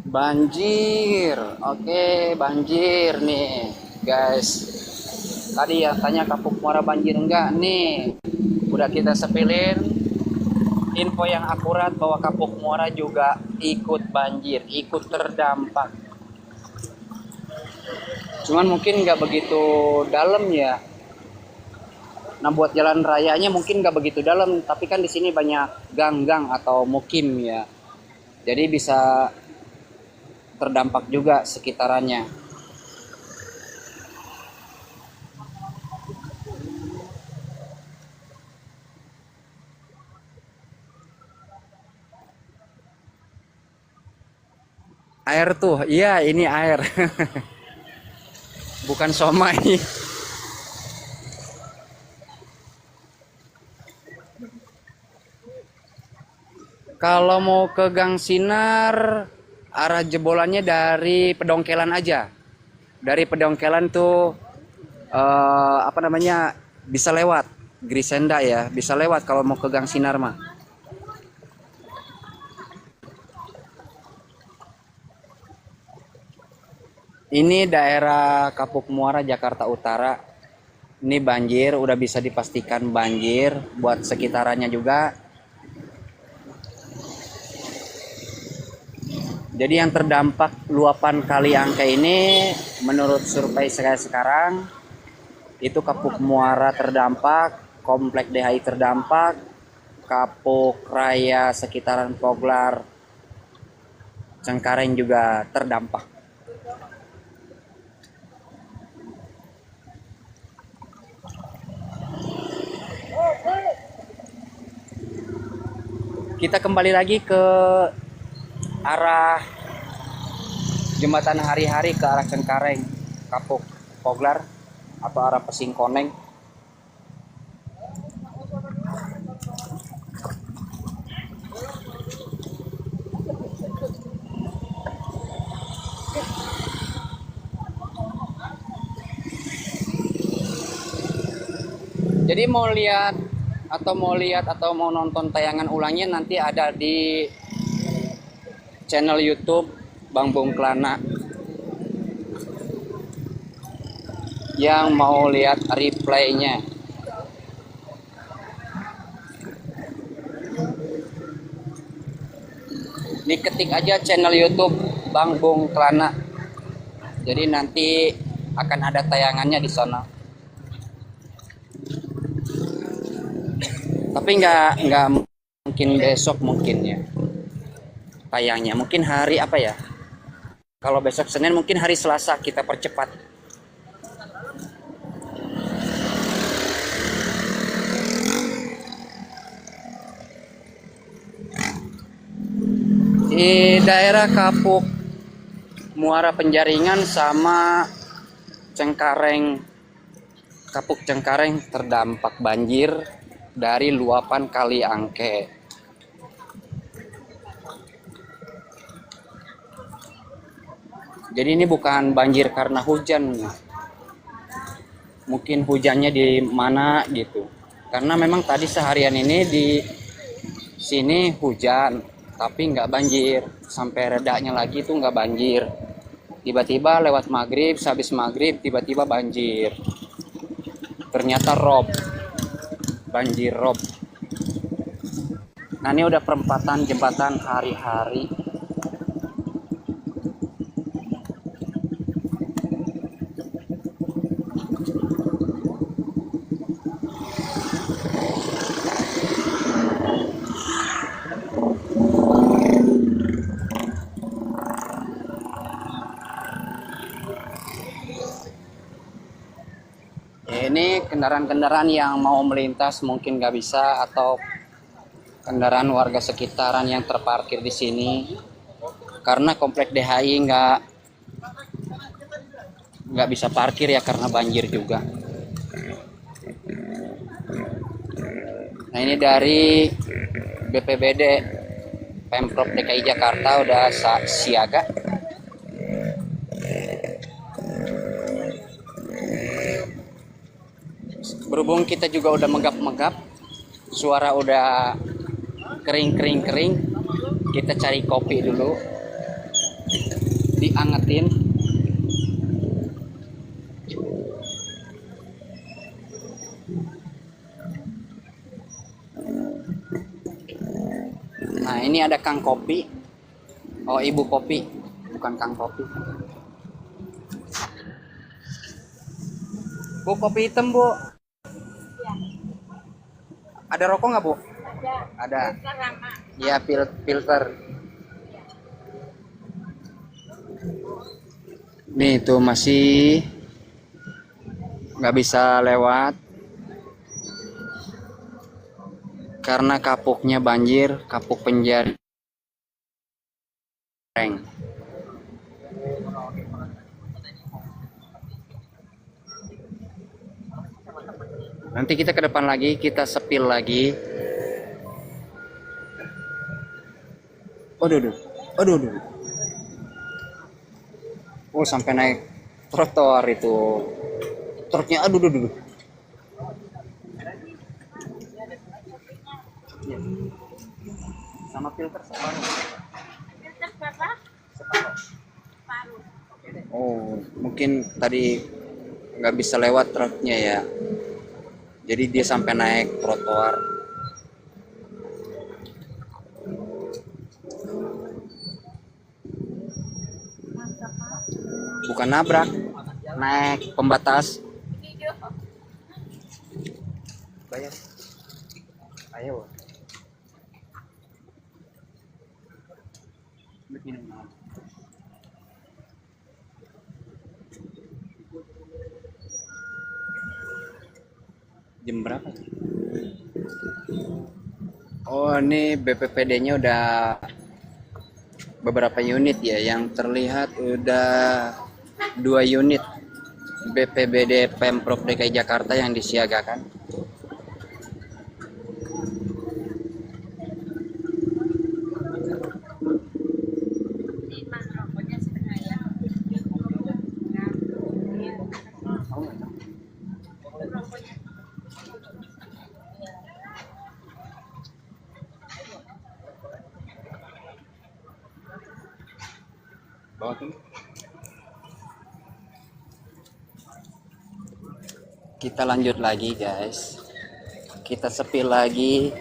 Banjir. Oke, banjir nih, guys. Tadi yang tanya Kapuk Muara banjir enggak nih. Udah kita sepilin info yang akurat bahwa Kapuk Muara juga ikut banjir, ikut terdampak. Cuman mungkin nggak begitu dalam ya. Nah, buat jalan rayanya mungkin nggak begitu dalam, tapi kan di sini banyak gang-gang atau mukim ya. Jadi bisa terdampak juga sekitarannya. Air tuh, iya ini air. Bukan somai. Kalau mau ke Gang Sinar, arah jebolannya dari Pedongkelan aja. Dari Pedongkelan tuh apa namanya, bisa lewat Grisenda ya, bisa lewat kalau mau ke Gang Sinar mah. Ini daerah Kapuk Muara, Jakarta Utara. Ini banjir, udah bisa dipastikan banjir buat sekitarannya juga. Jadi yang terdampak luapan Kali Angke ini menurut survei saya sekarang itu Kapuk Muara terdampak, Komplek DHI terdampak, Kapuk Raya sekitaran Poglar, Cengkareng juga terdampak. Kita kembali lagi ke arah jembatan hari-hari ke arah Cengkareng, Kapuk Poglar atau arah Pesingkoneng. Jadi mau mau nonton tayangan ulangnya nanti ada di channel YouTube Bang Bung Klana. Yang mau lihat replaynya, diketik aja channel YouTube Bang Bung Klana. Jadi nanti akan ada tayangannya di sana. Tapi nggak mungkin besok mungkin ya tayangnya. Mungkin hari apa ya? Kalau besok Senin mungkin hari Selasa kita percepat. Di daerah Kapuk Muara Penjaringan sama Cengkareng, Kapuk Cengkareng terdampak banjir dari luapan Kali Angke. Jadi ini bukan banjir karena hujan, mungkin hujannya di mana gitu. Karena memang tadi seharian ini di sini hujan, tapi nggak banjir. Sampai redanya lagi tuh nggak banjir. Tiba-tiba lewat maghrib, habis maghrib tiba-tiba banjir. Ternyata rob, banjir rob. Nah ini udah perempatan jembatan hari-hari. Ini kendaraan-kendaraan yang mau melintas mungkin nggak bisa, atau kendaraan warga sekitaran yang terparkir di sini karena komplek DHI nggak bisa parkir ya karena banjir juga. Nah ini dari BPBD Pemprov DKI Jakarta udah siaga. Berhubung kita juga udah megap-megap, suara udah kering, kita cari kopi dulu, diangetin. Nah ini ada Kang Kopi, oh Ibu Kopi, bukan Kang Kopi. Bu, kopi hitam Bu. Ada rokok nggak Bu? Ada. Iya, filter. Nih tuh masih nggak bisa lewat karena kapuknya banjir, Kapuk Penjaringan. Nanti kita ke depan lagi, kita sepil lagi. Aduh. Oh, sampai naik trotoar itu. Truknya aduh. Ya. Sama filter separuh. Filter berapa? Separuh. Oh, mungkin tadi nggak bisa lewat truknya ya. Jadi dia sampai naik trotoar. Bukan nabrak, naik pembatas. Bayar. Ayo. Minum. Jam berapa? Oh, ini BPPD-nya udah beberapa unit ya, yang terlihat udah 2 unit BPBD Pemprov DKI Jakarta yang disiagakan. Bawa tuh. Kita lanjut lagi guys, kita sepil lagi.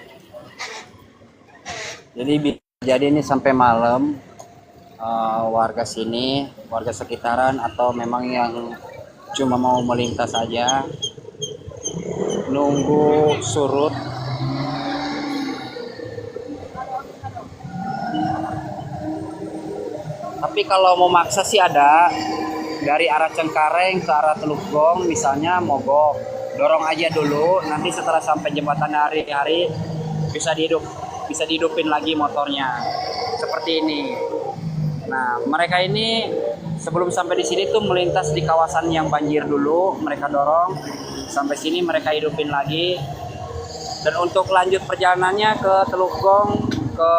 Jadi ini sampai malam, warga sini, warga sekitaran atau memang yang cuma mau melintas saja nunggu surut. Tapi kalau mau maksa sih ada dari arah Cengkareng ke arah Teluk Gong, misalnya mogok, dorong aja dulu, nanti setelah sampai jembatan hari-hari bisa dihidupin lagi motornya seperti ini. Nah, mereka ini sebelum sampai di sini tuh melintas di kawasan yang banjir dulu, mereka dorong sampai sini, mereka hidupin lagi. Dan untuk lanjut perjalanannya ke Teluk Gong, ke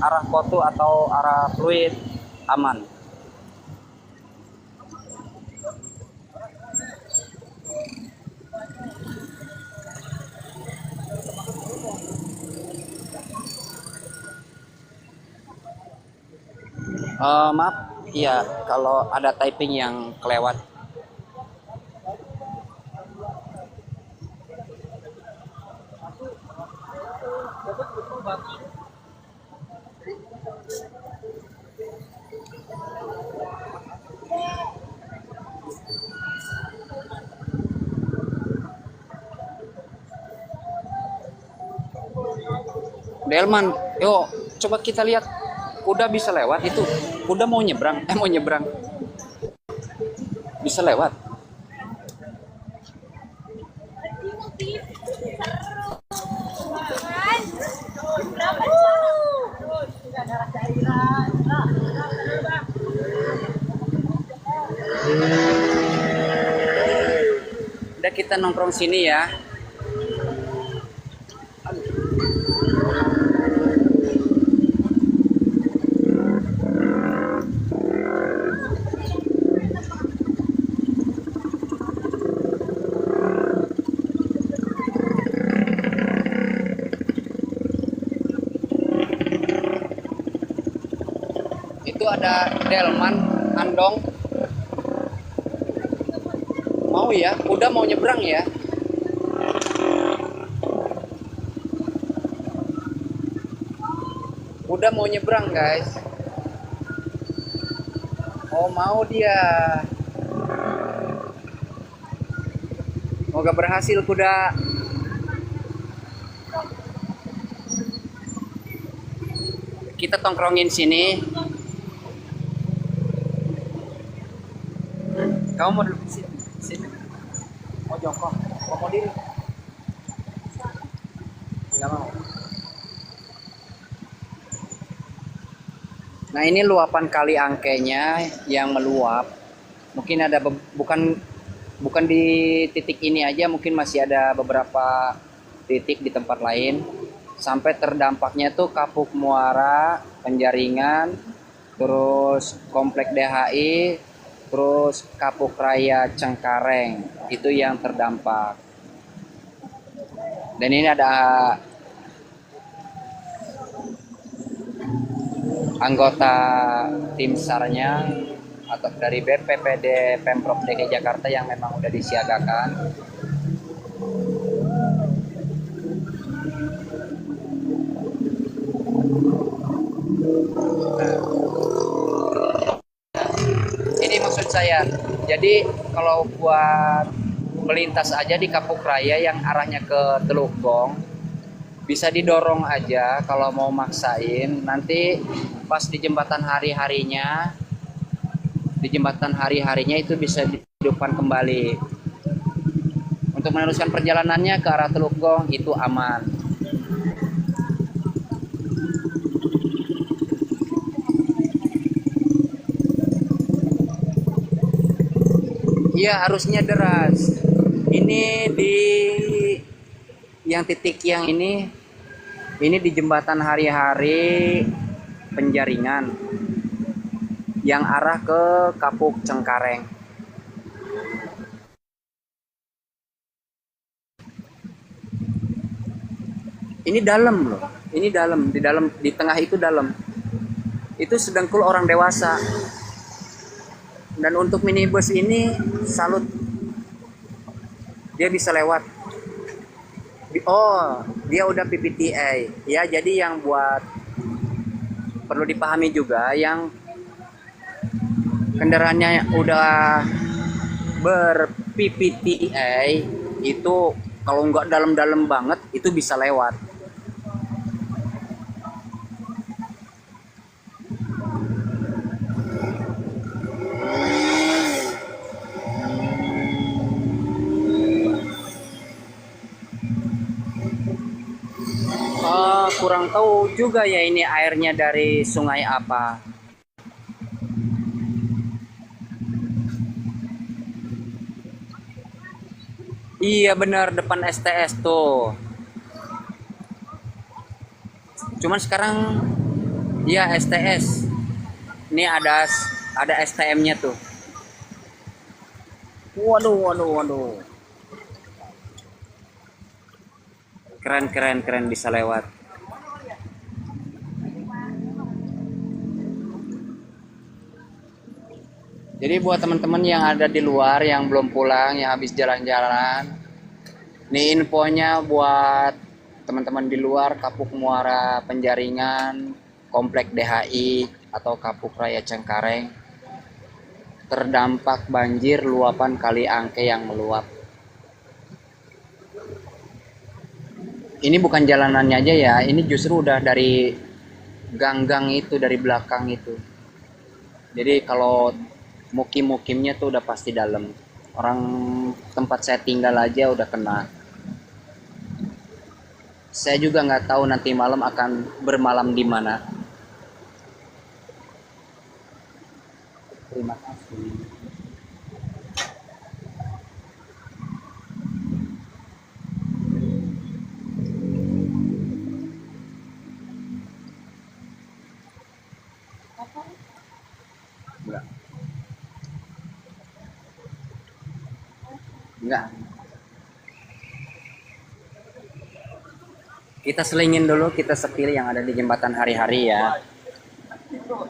arah Kotu atau arah Pluit aman. Maaf, iya kalau ada typing yang kelewat. Delman, yuk coba kita lihat kuda bisa lewat itu. Kuda mau nyebrang, bisa lewat. Udah kita nongkrong sini ya. Itu ada delman, andong. Mau ya, kuda mau nyebrang ya. Kuda mau nyebrang guys. Oh mau dia. Semoga berhasil kuda. Kita tongkrongin sini. Kamu mau duduk di sini? Sini. Mau jongkok? Mau diri? Nggak mau. Nah ini luapan kali Angkenya yang meluap. Mungkin ada bukan di titik ini aja, mungkin masih ada beberapa titik di tempat lain. Sampai terdampaknya tuh Kapuk Muara, Penjaringan, terus Komplek DHI, terus Kapuk Raya Cengkareng, itu yang terdampak. Dan ini ada anggota tim SAR-nya atau dari BPPD Pemprov DKI Jakarta yang memang udah disiagakan. Ini maksud saya, jadi kalau buat melintas aja di Kapuk Raya yang arahnya ke Teluk Gong, bisa didorong aja kalau mau maksain. Nanti pas di jembatan hari-harinya, itu bisa dihidupkan kembali. Untuk meneruskan perjalanannya ke arah Teluk Gong itu aman. Iya harusnya deras. Ini di yang titik yang ini di jembatan hari-hari Penjaringan yang arah ke Kapuk Cengkareng. Ini dalam loh, ini dalam, di tengah itu dalam. Itu sedangkul orang dewasa. Dan untuk minibus ini salut, dia bisa lewat. Oh, dia udah PPTA. Ya, jadi yang buat perlu dipahami juga yang kendaraannya udah ber-PPTA itu kalau nggak dalam-dalam banget itu bisa lewat. Oh, kurang tahu juga ya ini airnya dari sungai apa. Iya benar depan STS tuh. Cuman sekarang ya STS. Ini ada STM-nya tuh. Waduh, waduh, waduh. Keren, keren, keren bisa lewat. Jadi buat teman-teman yang ada di luar yang belum pulang, yang habis jalan-jalan, ini infonya buat teman-teman di luar Kapuk Muara Penjaringan, Komplek DHI atau Kapuk Raya Cengkareng terdampak banjir luapan Kali Angke yang meluap. Ini bukan jalanannya aja ya, ini justru udah dari gang-gang itu, dari belakang itu. Jadi kalau mukim-mukimnya tuh udah pasti dalam. Orang tempat saya tinggal aja udah kena. Saya juga nggak tahu nanti malam akan bermalam di mana. Terima kasih. Enggak. Enggak. Kita selingin dulu, kita sepil yang ada di jembatan hari-hari ya.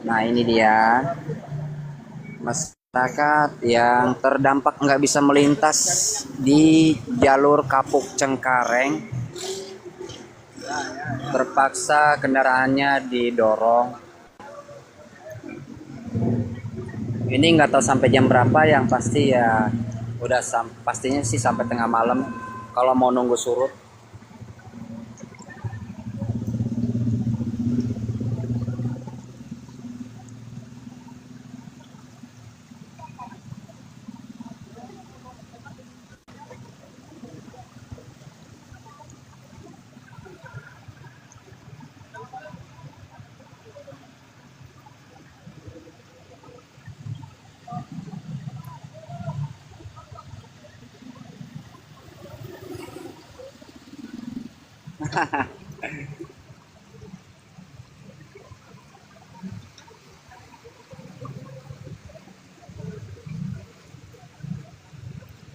Nah ini dia. Masyarakat yang terdampak nggak bisa melintas di jalur Kapuk Cengkareng terpaksa kendaraannya didorong. Ini nggak tahu sampai jam berapa, yang pasti ya udah pastinya sih sampai tengah malam kalau mau nunggu surut.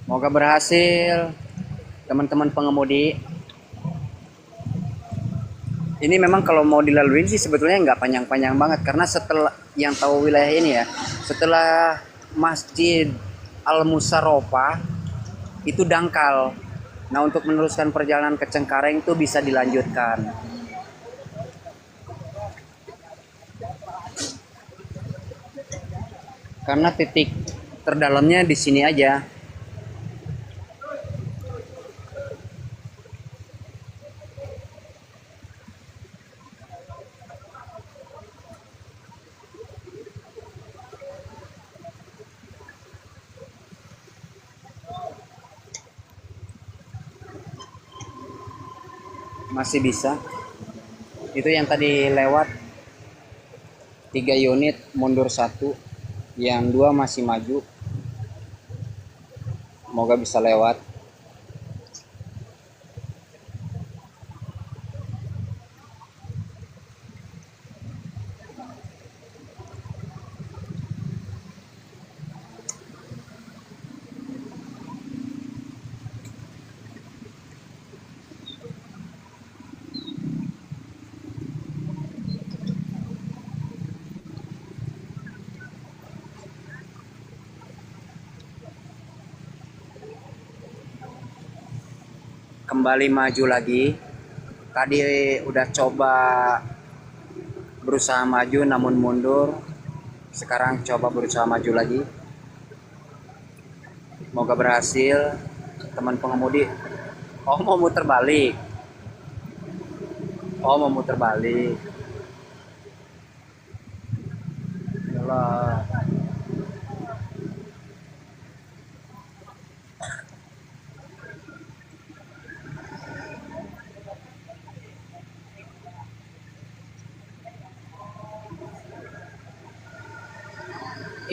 Semoga berhasil teman-teman pengemudi. Ini memang kalau mau dilalui sih sebetulnya nggak panjang-panjang banget, karena setelah yang tahu wilayah ini ya, setelah Masjid Al Musarofa itu dangkal. Nah untuk meneruskan perjalanan ke Cengkareng itu bisa dilanjutkan. Karena titik terdalamnya di sini aja. Masih bisa. Itu yang tadi lewat 3 unit mundur 1, yang 2 masih maju. Semoga bisa lewat. kembali maju lagi. Tadi udah coba berusaha maju namun mundur. Sekarang coba berusaha maju lagi. Semoga berhasil. Teman pengemudi, oh mau muter balik. Oh mau muter balik. Yalah.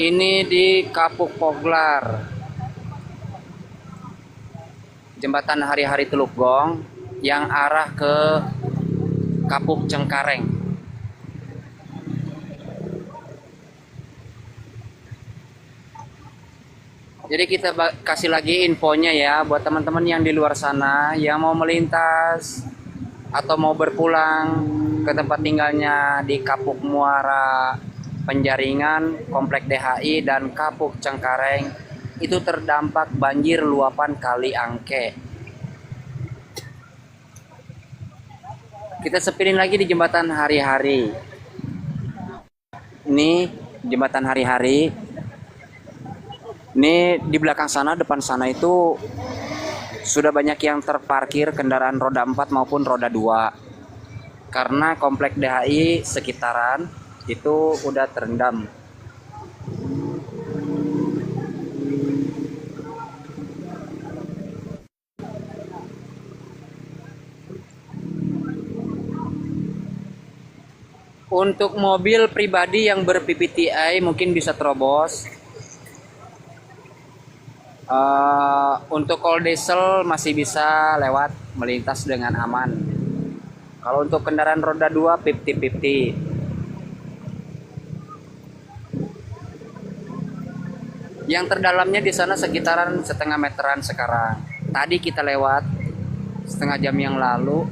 Ini di Kapuk Poglar, jembatan Hari-Hari Teluk Gong yang arah ke Kapuk Cengkareng. Jadi kita kasih lagi infonya ya buat teman-teman yang di luar sana yang mau melintas atau mau berpulang ke tempat tinggalnya di Kapuk Muara Penjaringan, Komplek DHI, dan Kapuk Cengkareng itu terdampak banjir luapan Kali Angke. Kita sepirin lagi di jembatan Hari-Hari. Ini jembatan Hari-Hari. Ini di belakang sana, depan sana itu sudah banyak yang terparkir kendaraan roda 4 maupun roda 2. Karena Komplek DHI sekitaran itu udah terendam. Untuk mobil pribadi yang ber-PPTI mungkin bisa terobos. Untuk all diesel masih bisa lewat melintas dengan aman. Kalau untuk kendaraan roda 2 50-50. Yang terdalamnya di sana sekitaran setengah meteran sekarang. Tadi kita lewat setengah jam yang lalu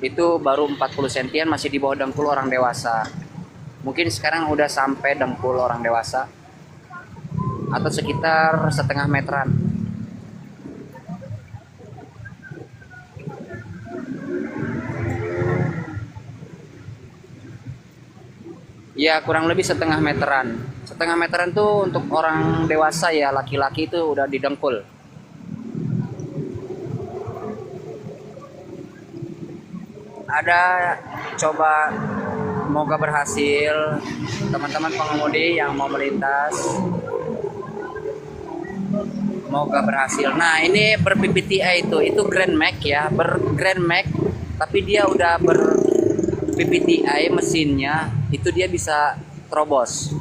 itu baru 40 sentian, masih di bawah dengkul orang dewasa. Mungkin sekarang udah sampai dengkul orang dewasa atau sekitar setengah meteran. Ya kurang lebih setengah meteran. Setengah meteran tuh untuk orang dewasa ya, laki-laki itu udah didengkul. Ada coba, semoga berhasil teman-teman pengemudi yang mau melintas. Semoga berhasil. Nah ini ber-PPTI itu Grand Max ya, Grand Max, tapi dia udah ber-PPTI mesinnya, itu dia bisa terobos.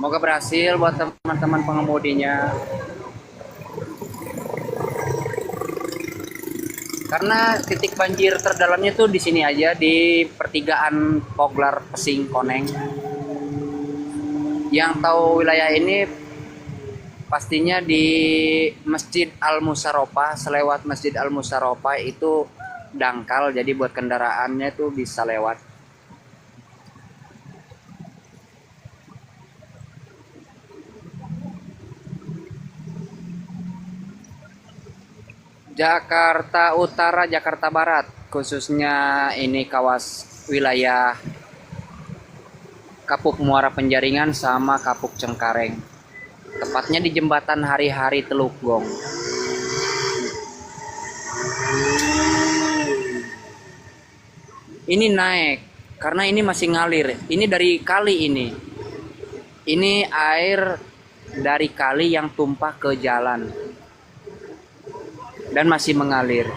Semoga berhasil buat teman-teman pengemudinya. Karena titik banjir terdalamnya tuh di sini aja, di pertigaan Poglar Pesing Koneng. Yang tahu wilayah ini pastinya di Masjid Al-Musarofah. Selewat Masjid Al-Musarofah itu dangkal, jadi buat kendaraannya tuh bisa lewat. Jakarta Utara, Jakarta Barat, khususnya ini wilayah Kapuk Muara Penjaringan sama Kapuk Cengkareng. Tepatnya di jembatan Hari-Hari Teluk Gong. Ini naik karena ini masih ngalir. Ini dari kali ini. Ini air dari kali yang tumpah ke jalan dan masih mengalir.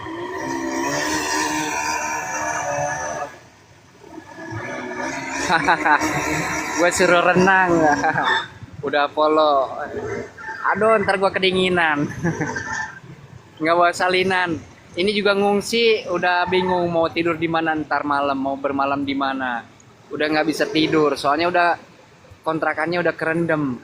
Gue suruh renang. Udah polo. Aduh ntar gue kedinginan. Nggak bawa salinan. Ini juga ngungsi, udah bingung mau tidur di mana ntar malam, mau bermalam di mana. Udah nggak bisa tidur, soalnya udah kontrakannya udah kerendam.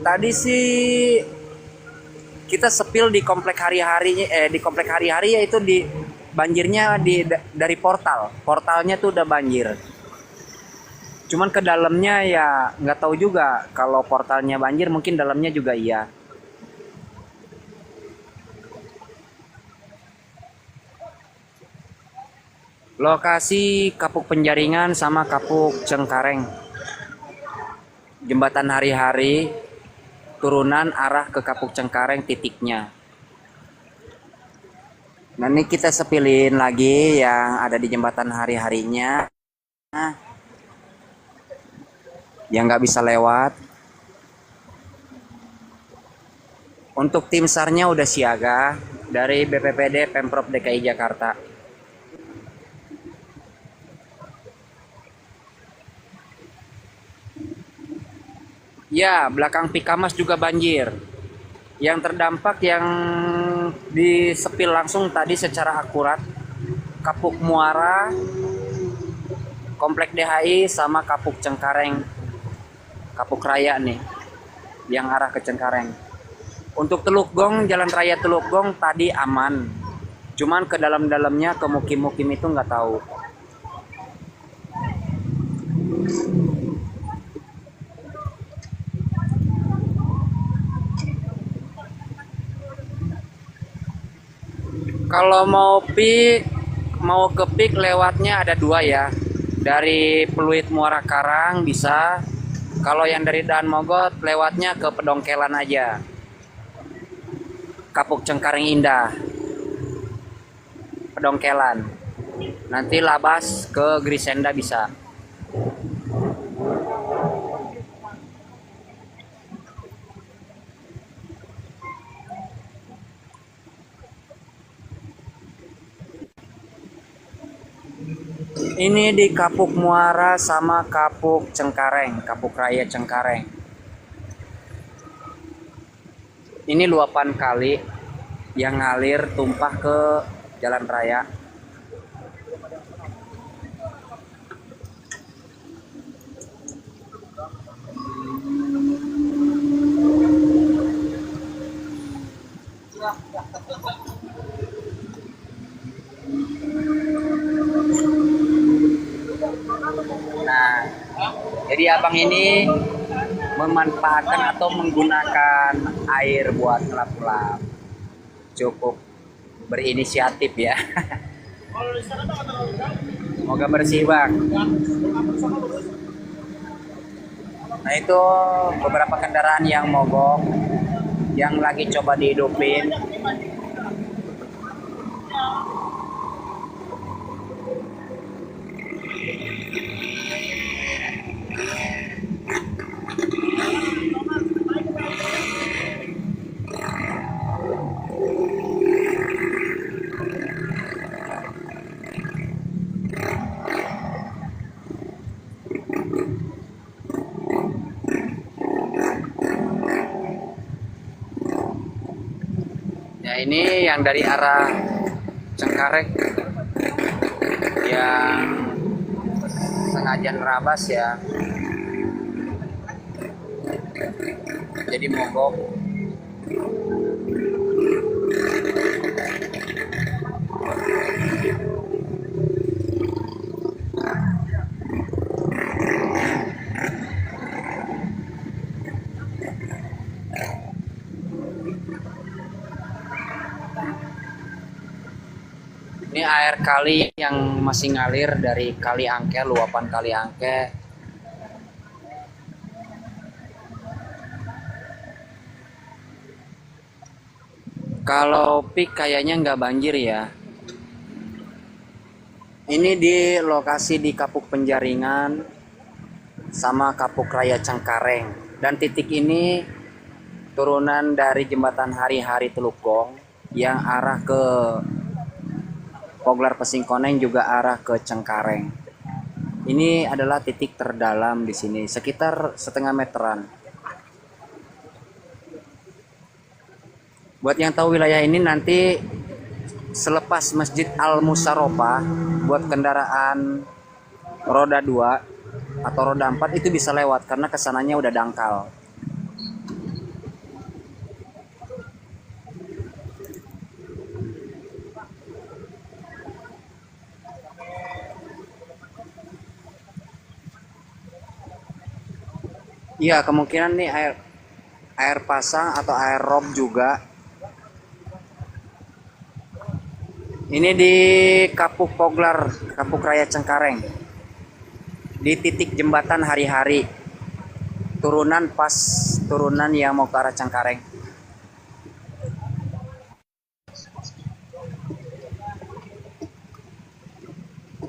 Tadi sih kita sepil di komplek hari-hari, di komplek hari-hari, yaitu di banjirnya dari portalnya tuh udah banjir. Cuman ke dalamnya ya nggak tahu juga, kalau portalnya banjir mungkin dalamnya juga iya. Lokasi Kapuk Penjaringan sama Kapuk Cengkareng, jembatan hari-hari, turunan arah ke Kapuk Cengkareng titiknya. Nah ini kita sepilin lagi yang ada di jembatan hari-harinya, yang nggak bisa lewat. Untuk tim SAR-nya udah siaga dari BPPD Pemprov DKI Jakarta. Ya, belakang Pikamas juga banjir. Yang terdampak yang disepil langsung tadi secara akurat, Kapuk Muara, Komplek DHI, sama Kapuk Cengkareng, Kapuk Raya nih, yang arah ke Cengkareng. Untuk Teluk Gong, Jalan Raya Teluk Gong tadi aman. Cuman ke dalam-dalamnya, ke mukim-mukim itu nggak tahu. Kalau mau ke Pik lewatnya ada dua ya. Dari Pluit Muara Karang bisa. Kalau yang dari Daan Mogot lewatnya ke Pedongkelan aja. Kapuk Cengkareng Indah. Pedongkelan. Nanti labas ke Grisenda bisa. Ini di Kapuk Muara sama Kapuk Cengkareng, Kapuk Raya Cengkareng. Ini luapan kali yang ngalir tumpah ke jalan raya. Nah, jadi abang ini memanfaatkan atau menggunakan air buat ngelap-ngelap. Cukup berinisiatif ya. Semoga bersih bang. Nah itu beberapa kendaraan yang mogok, yang lagi coba dihidupin. Ya ini yang dari arah Cengkareng yang sengaja nerabas ya, jadi mogok. Ini air kali yang masih ngalir dari Kali Angke, luapan Kali Angke. Kalau Pik kayaknya nggak banjir ya. Ini di lokasi di Kapuk Penjaringan sama Kapuk Raya Cengkareng. Dan titik ini turunan dari jembatan hari-hari Teluk Gong yang arah ke Poglar Pesingkoneng juga arah ke Cengkareng. Ini adalah titik terdalam di sini, sekitar setengah meteran. Buat yang tahu wilayah ini, nanti selepas Masjid Al Musarofa, buat kendaraan roda 2 atau roda 4 itu bisa lewat karena kesananya udah dangkal. Iya, kemungkinan nih air air pasang atau air rob juga. Ini di Kapuk Poglar, Kapuk Raya Cengkareng. Di titik jembatan hari-hari. Turunan pas turunan yang mau ke arah Cengkareng.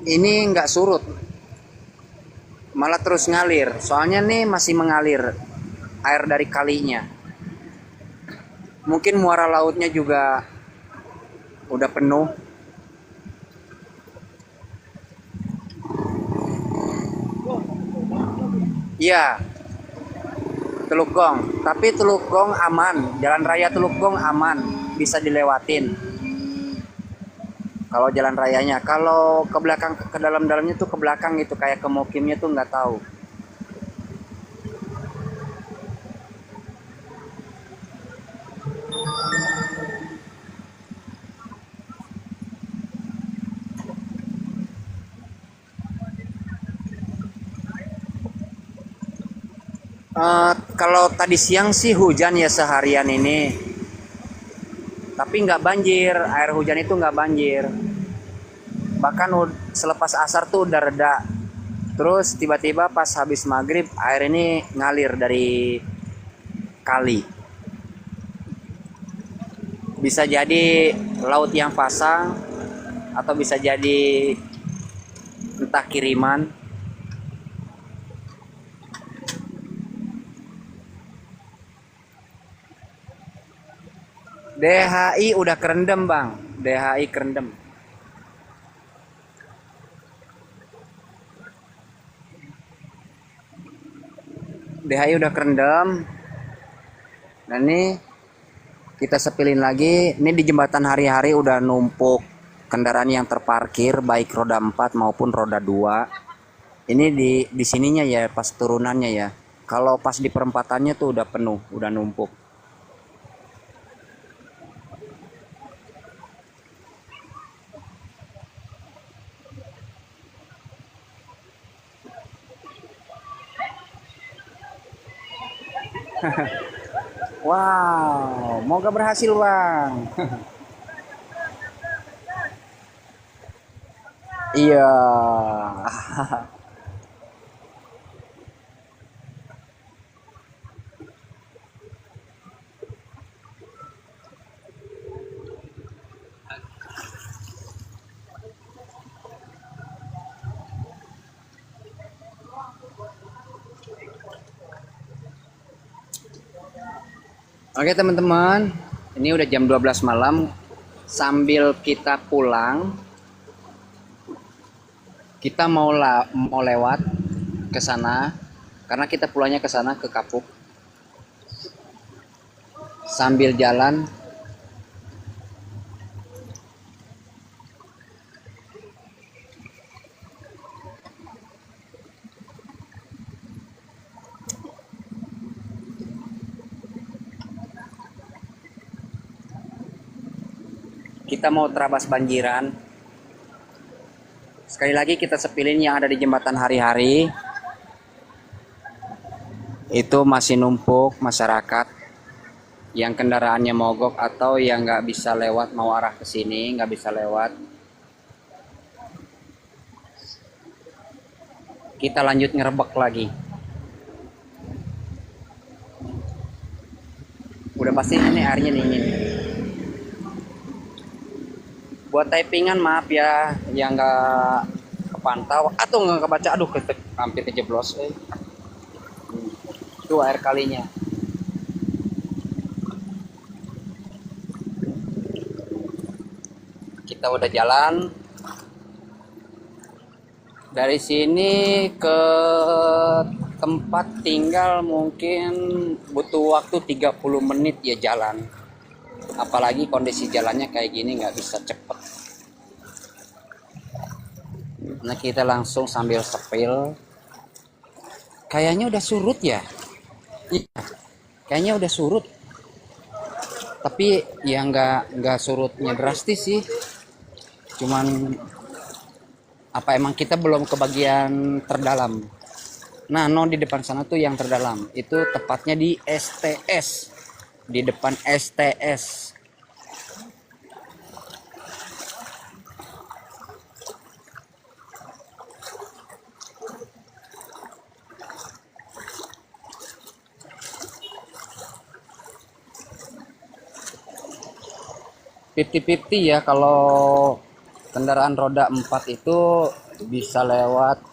Ini nggak surut, malah terus ngalir. Soalnya nih masih mengalir air dari kalinya. Mungkin muara lautnya juga udah penuh. Iya, Teluk Gong. Tapi Teluk Gong aman, jalan raya Teluk Gong aman, bisa dilewatin. Kalau jalan rayanya, kalau ke belakang ke dalam-dalamnya tuh ke belakang gitu kayak ke Mukimnya tuh nggak tahu. Kalau tadi siang sih hujan ya seharian ini, tapi nggak banjir, air hujan itu nggak banjir. Bahkan selepas asar tuh udah reda. Terus tiba-tiba pas habis maghrib air ini ngalir dari kali. Bisa jadi laut yang pasang atau bisa jadi entah kiriman. DHI udah kerendam bang, DHI kerendam. DHI udah kerendam. Nah ini kita sepilin lagi. Ini di jembatan hari-hari udah numpuk kendaraan yang terparkir baik roda 4 maupun roda 2. Ini di sininya ya pas turunannya ya. Kalau pas di perempatannya tuh udah penuh, udah numpuk. Wow, moga berhasil bang. Iya. Oke teman-teman, ini udah jam 12 malam. Sambil kita pulang, kita mau lewat ke sana karena kita pulangnya ke sana ke Kapuk. Sambil jalan kita mau terabas banjiran. Sekali lagi kita sepilin yang ada di jembatan hari-hari. Itu masih numpuk masyarakat yang kendaraannya mogok atau yang nggak bisa lewat, mau arah ke sini nggak bisa lewat. Kita lanjut ngerebek lagi. Udah pasti ini airnya dingin. Buat typingan maaf ya yang nggak kepantau atau nggak kebaca. Aduh hampir kejeblos. Itu air kalinya. Kita udah jalan dari sini ke tempat tinggal mungkin butuh waktu 30 menit ya jalan. Apalagi kondisi jalannya kayak gini nggak bisa cepet. Nah kita langsung sambil sepil. Kayaknya udah surut ya. Iya, kayaknya udah surut. Tapi ya nggak surutnya drastis sih. Cuman apa emang kita belum ke bagian terdalam. Nah, no di depan sana tuh yang terdalam. Itu tepatnya di STS. Di depan STS. Fifty-fifty ya, kalau kendaraan roda 4 itu bisa lewat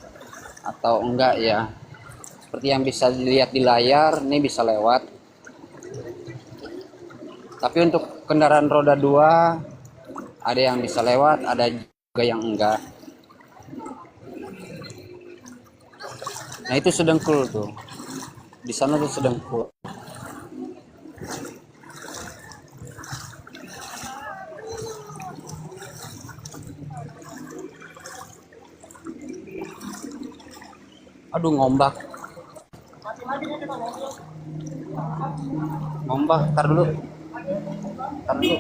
atau enggak ya. Seperti yang bisa dilihat di layar, ini bisa lewat. Tapi untuk kendaraan roda 2 ada yang bisa lewat, ada juga yang enggak. Nah, itu sedengkul tuh. Di sana tuh sedengkul. Aduh, ngombak. Ngombak, tar dulu. Tar dulu.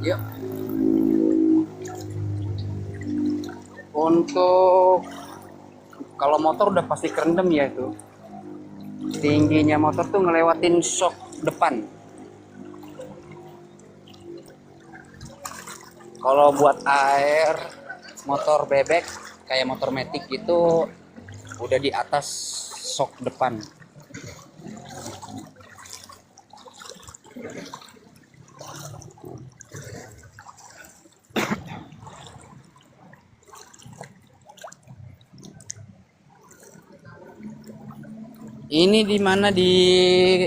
Yuk. Untuk kalau motor udah pasti kerendam ya itu. Tingginya motor tuh ngelewatin shock depan. Kalau buat air motor bebek kayak motor Matic gitu udah di atas shock depan. Ini di mana di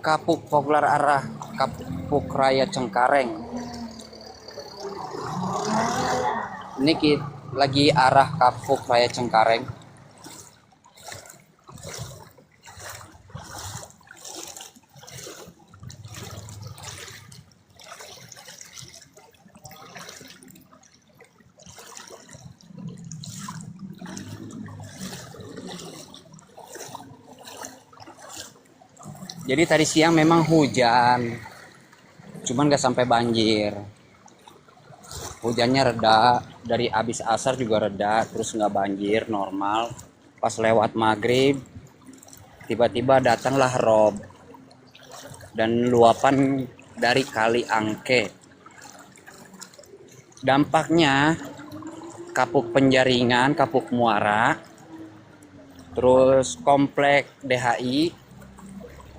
Kapuk Poglar arah Kapuk Raya Cengkareng. Ini lagi arah Kapuk Raya Cengkareng. Jadi tadi siang memang hujan, cuman gak sampai banjir. Hujannya reda, dari abis asar juga reda, terus nggak banjir, normal. Pas lewat maghrib, tiba-tiba datanglah rob dan luapan dari Kali Angke. Dampaknya Kapuk Penjaringan, Kapuk Muara, terus komplek DHI,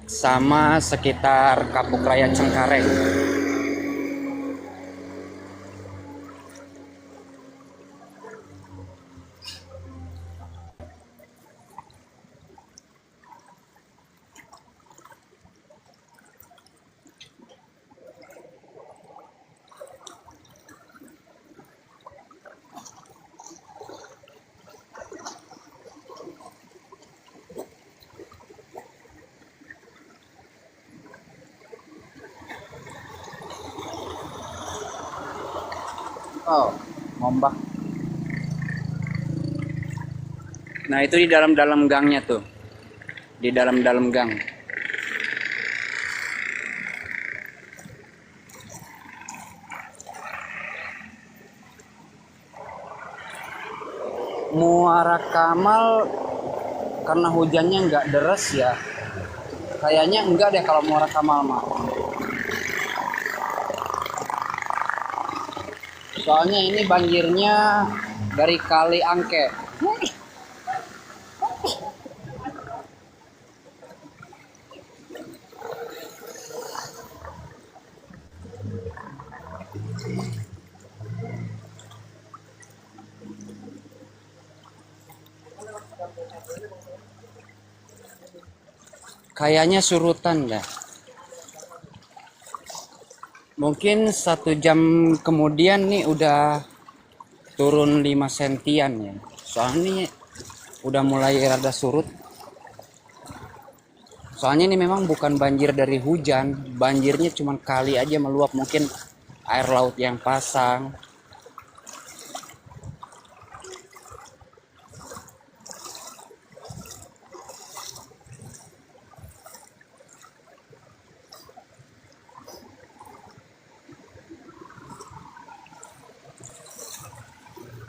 sama sekitar Kapuk Raya Cengkareng. Oh, ngombak. Nah, itu di dalam-dalam gangnya tuh. Di dalam-dalam gang. Muara Kamal karena hujannya nggak deres ya. Kayaknya enggak deh kalau Muara Kamal mah. Soalnya ini banjirnya dari Kali Angke. Kayaknya surutan dah. Mungkin 1 jam kemudian nih udah turun 5 sentian ya. Soalnya udah mulai rada surut. Soalnya ini memang bukan banjir dari hujan, banjirnya cuma kali aja meluap, mungkin air laut yang pasang.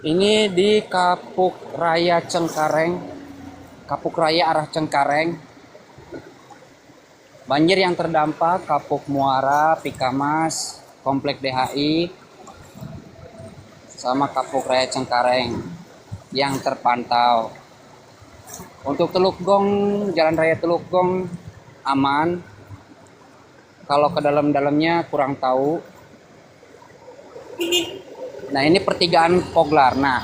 Ini di Kapuk Raya Cengkareng, Kapuk Raya arah Cengkareng. Banjir yang terdampak Kapuk Muara, Pikamas, Komplek DHI, sama Kapuk Raya Cengkareng yang terpantau. Untuk Teluk Gong, Jalan Raya Teluk Gong aman. Kalau ke dalam-dalamnya kurang tahu. Nah, ini pertigaan Poglar. Nah,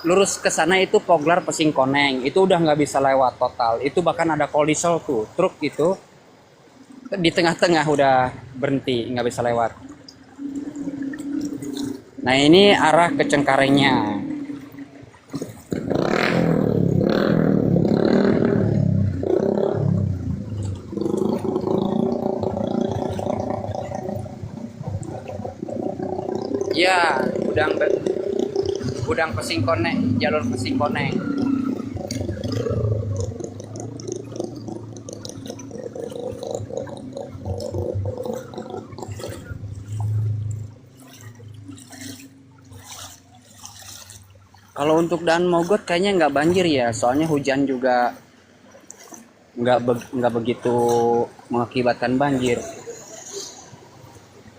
lurus ke sana itu Poglar Pesingkoneng. Itu udah nggak bisa lewat total. Itu bahkan ada kolisol tuh, truk itu di tengah-tengah udah berhenti, nggak bisa lewat. Nah, ini arah ke Cengkarengnya. Ya, Gudang Pesingkoneng, jalur Pesingkoneng. Kalau untuk Dan Mogot kayaknya nggak banjir ya, soalnya hujan juga nggak begitu mengakibatkan banjir.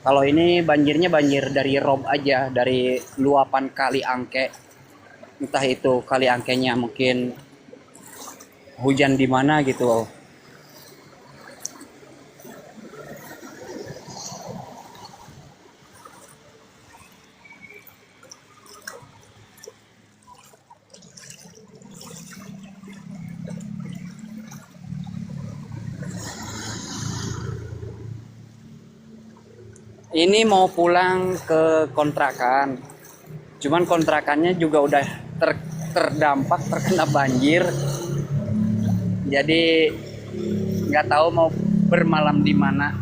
Kalau ini banjirnya banjir dari rob aja, dari luapan kali Angke. Entah itu kali Angkenya mungkin hujan di mana gitu. Ini mau pulang ke kontrakan. Cuman kontrakannya juga udah terdampak terkena banjir. Jadi nggak tahu mau bermalam di mana.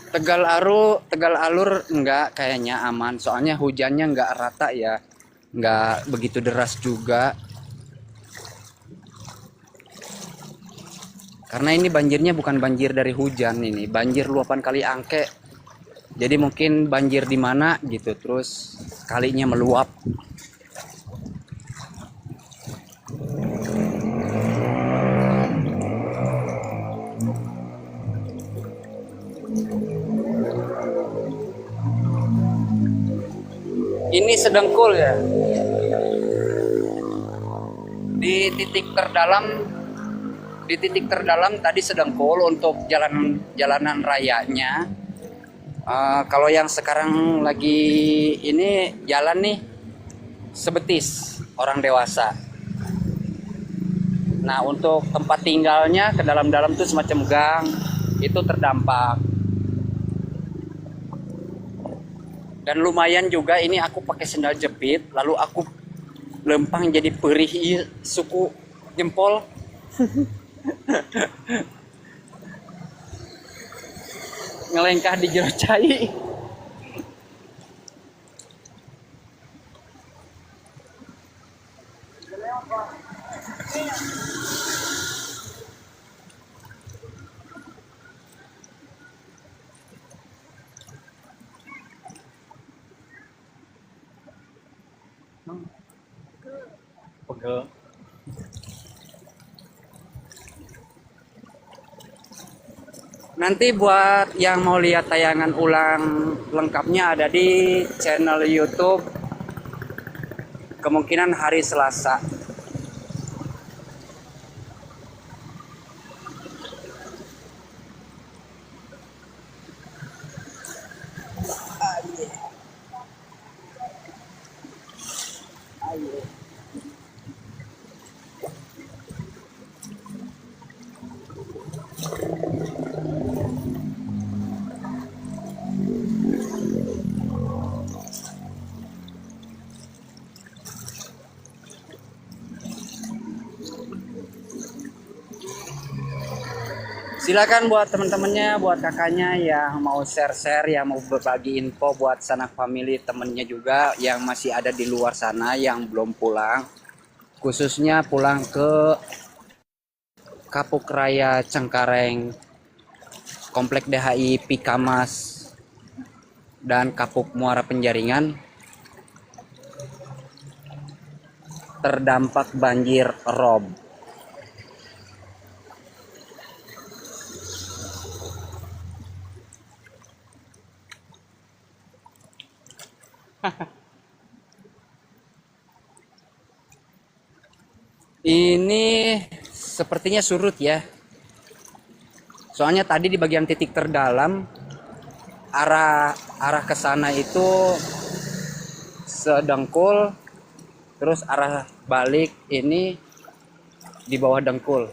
Tegal Alur enggak kayaknya aman. Soalnya hujannya nggak rata ya. Nggak begitu deras juga. Karena ini banjirnya bukan banjir dari hujan, ini banjir luapan kali Angke. Jadi mungkin banjir di mana gitu, terus kalinya meluap. Ini sedengkul ya. Di titik terdalam tadi sedengkul untuk jalanan rayanya. Kalau yang sekarang lagi ini jalan nih sebetis orang dewasa. Nah, untuk tempat tinggalnya ke dalam-dalam tuh semacam gang itu terdampak. Dan lumayan juga ini aku pakai sendal jepit, lalu aku lempang jadi perih suku jempol. Ngelengkah di jero cai. Pegel. Nanti buat yang mau lihat tayangan ulang lengkapnya ada di channel YouTube. Kemungkinan hari Selasa. Silakan buat teman-temannya, buat kakaknya yang mau share-share, yang mau berbagi info buat sanak family temennya juga yang masih ada di luar sana yang belum pulang. Khususnya pulang ke Kapuk Raya Cengkareng, Komplek DHI Pikamas, dan Kapuk Muara Penjaringan terdampak banjir rob. Ini sepertinya surut ya. Soalnya tadi di bagian titik terdalam arah ke sana itu sedengkul, terus arah balik ini di bawah dengkul.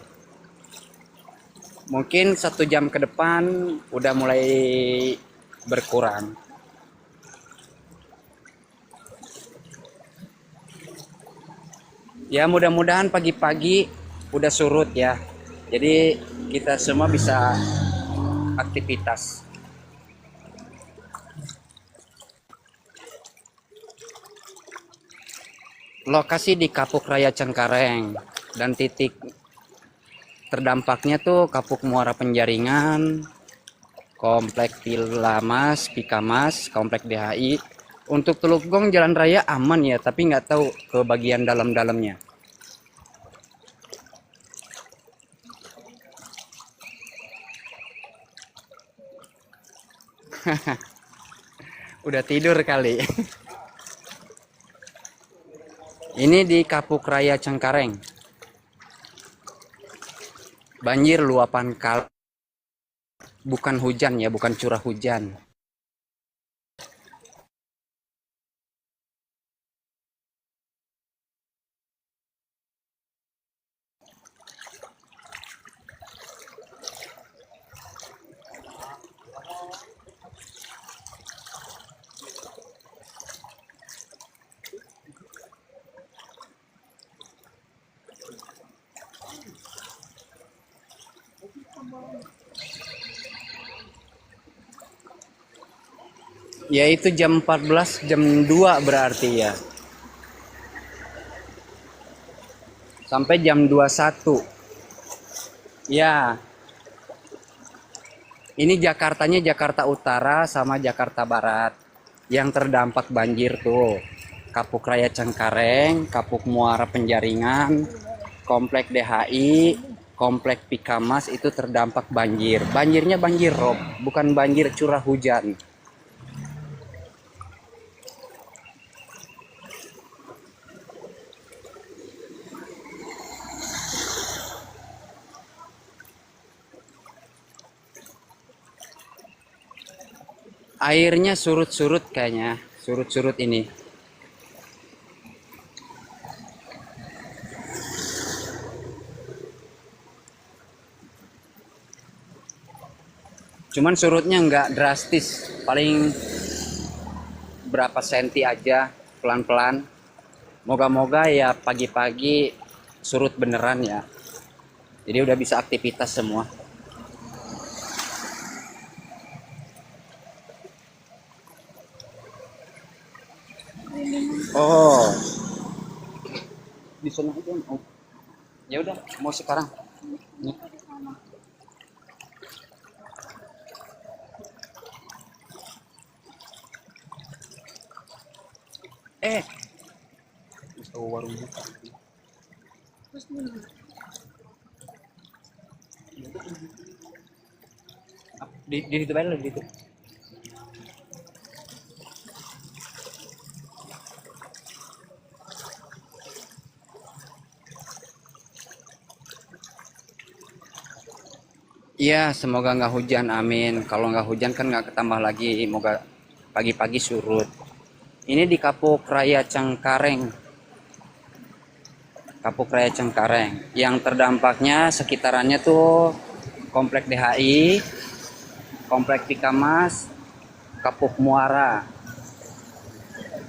Mungkin 1 jam ke depan udah mulai berkurang. Ya mudah-mudahan pagi-pagi udah surut ya. Jadi kita semua bisa aktivitas. Lokasi di Kapuk Raya Cengkareng dan titik terdampaknya tuh Kapuk Muara Penjaringan, Komplek Pilamas, Pikamas, Komplek DHI. Untuk Teluk Gong jalan raya aman ya, tapi nggak tahu ke bagian dalam-dalamnya. Udah tidur kali. Ini di Kapuk Raya Cengkareng. Banjir luapan kali. Bukan hujan ya, bukan curah hujan. Ya itu jam 14, jam 2 berarti ya. Sampai jam 21. Ya. Ini Jakartanya Jakarta Utara sama Jakarta Barat yang terdampak banjir tuh. Kapuk Raya Cengkareng, Kapuk Muara Penjaringan, Komplek DHI, Komplek Pikamas itu terdampak banjir. Banjirnya banjir rob, bukan banjir curah hujan. Airnya surut-surut kayaknya, surut-surut ini. Cuman surutnya nggak drastis, paling berapa senti aja, pelan-pelan. Moga-moga ya pagi-pagi surut beneran ya. Jadi udah bisa aktivitas semua. Oh, di sana aja. Oh. Ya udah, mau sekarang. Nih. Oh, warung buka. Di situ aja di situ. Iya, semoga nggak hujan, amin. Kalau nggak hujan kan nggak ketambah lagi, semoga pagi-pagi surut. Ini di Kapuk Raya Cengkareng. Kapuk Raya Cengkareng. Yang terdampaknya sekitarannya tuh Komplek DHI, Komplek Pikamas, Kapuk Muara.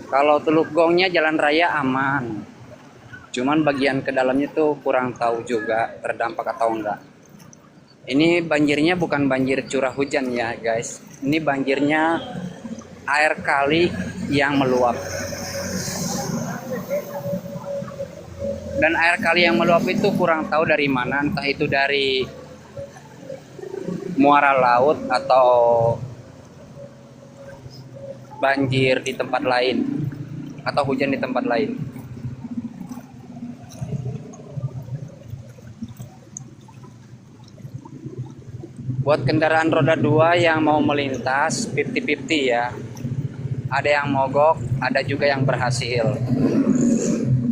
Kalau Teluk Gongnya jalan raya aman. Cuman bagian ke dalamnya tuh kurang tahu juga terdampak atau enggak. Ini banjirnya bukan banjir curah hujan ya guys. Ini banjirnya air kali yang meluap. Dan air kali yang meluap itu kurang tahu dari mana, entah itu dari muara laut atau banjir di tempat lain atau hujan di tempat lain. Buat kendaraan roda 2 yang mau melintas 50-50 ya. Ada yang mogok, ada juga yang berhasil.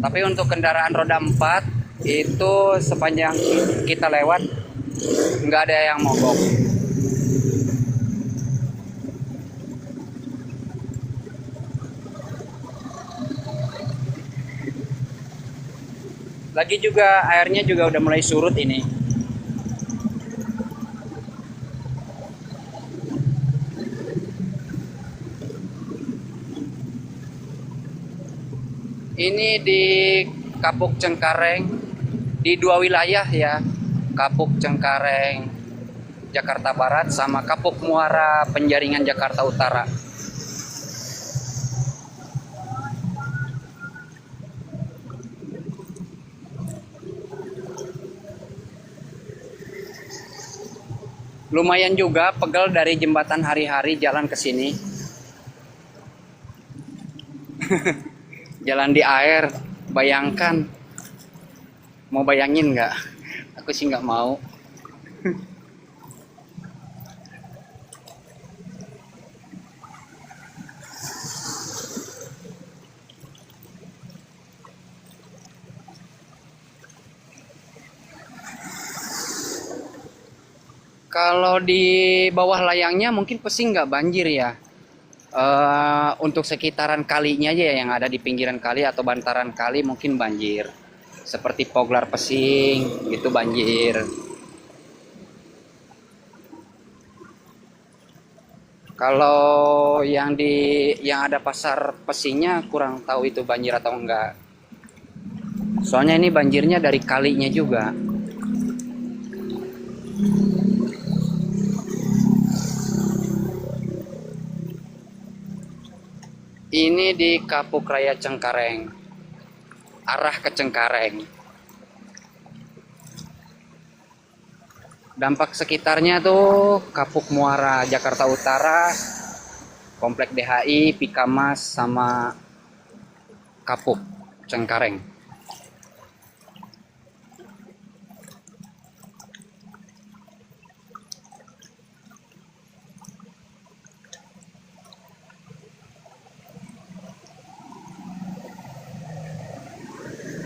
Tapi untuk kendaraan roda 4 itu sepanjang kita lewat nggak ada yang mogok. Lagi juga airnya juga udah mulai surut ini. Ini di Kapuk Cengkareng, di 2 wilayah ya, Kapuk Cengkareng Jakarta Barat sama Kapuk Muara Penjaringan Jakarta Utara. Lumayan juga pegel dari jembatan Hari-Hari jalan ke sini. Jalan di air, bayangkan. Mau bayangin nggak? Aku sih nggak mau. Kalau di bawah layangnya mungkin pasti nggak banjir ya. Untuk sekitaran kalinya aja ya, yang ada di pinggiran kali atau bantaran kali mungkin banjir. Seperti Poglar Pesing itu banjir. Kalau yang ada pasar Pesingnya kurang tahu itu banjir atau enggak. Soalnya ini banjirnya dari kalinya juga. Ini di Kapuk Raya Cengkareng, arah ke Cengkareng. Dampak sekitarnya tuh Kapuk Muara Jakarta Utara, Komplek DHI, Pikamas, sama Kapuk Cengkareng.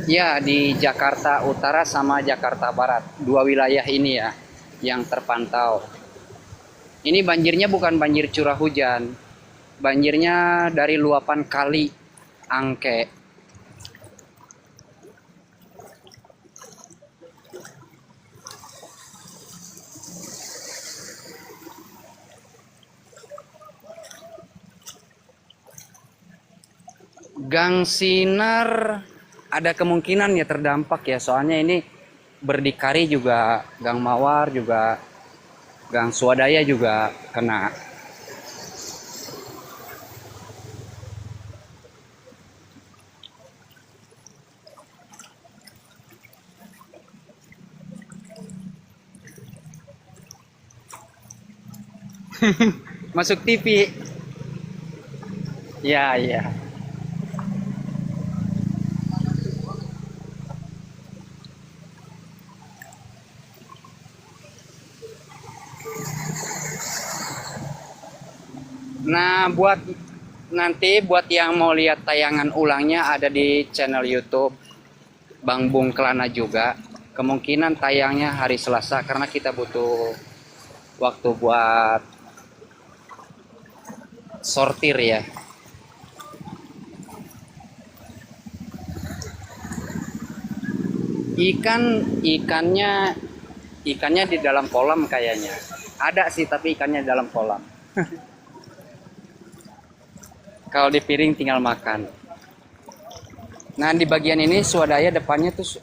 Ya, di Jakarta Utara sama Jakarta Barat, 2 wilayah ini ya yang terpantau. Ini banjirnya bukan banjir curah hujan, banjirnya dari luapan kali Angke. Gang Sinar ada kemungkinan ya terdampak ya, soalnya ini berdikari juga, Gang Mawar juga, Gang Swadaya juga kena. Masuk TV. Ya, ya. Nah, buat yang mau lihat tayangan ulangnya ada di channel YouTube Bang Bung Kelana juga. Kemungkinan tayangnya hari Selasa karena kita butuh waktu buat sortir ya. Ikannya di dalam kolam kayaknya. Ada sih tapi ikannya di dalam kolam. Kalau di piring tinggal makan. Nah, di bagian ini swadaya depannya tuh.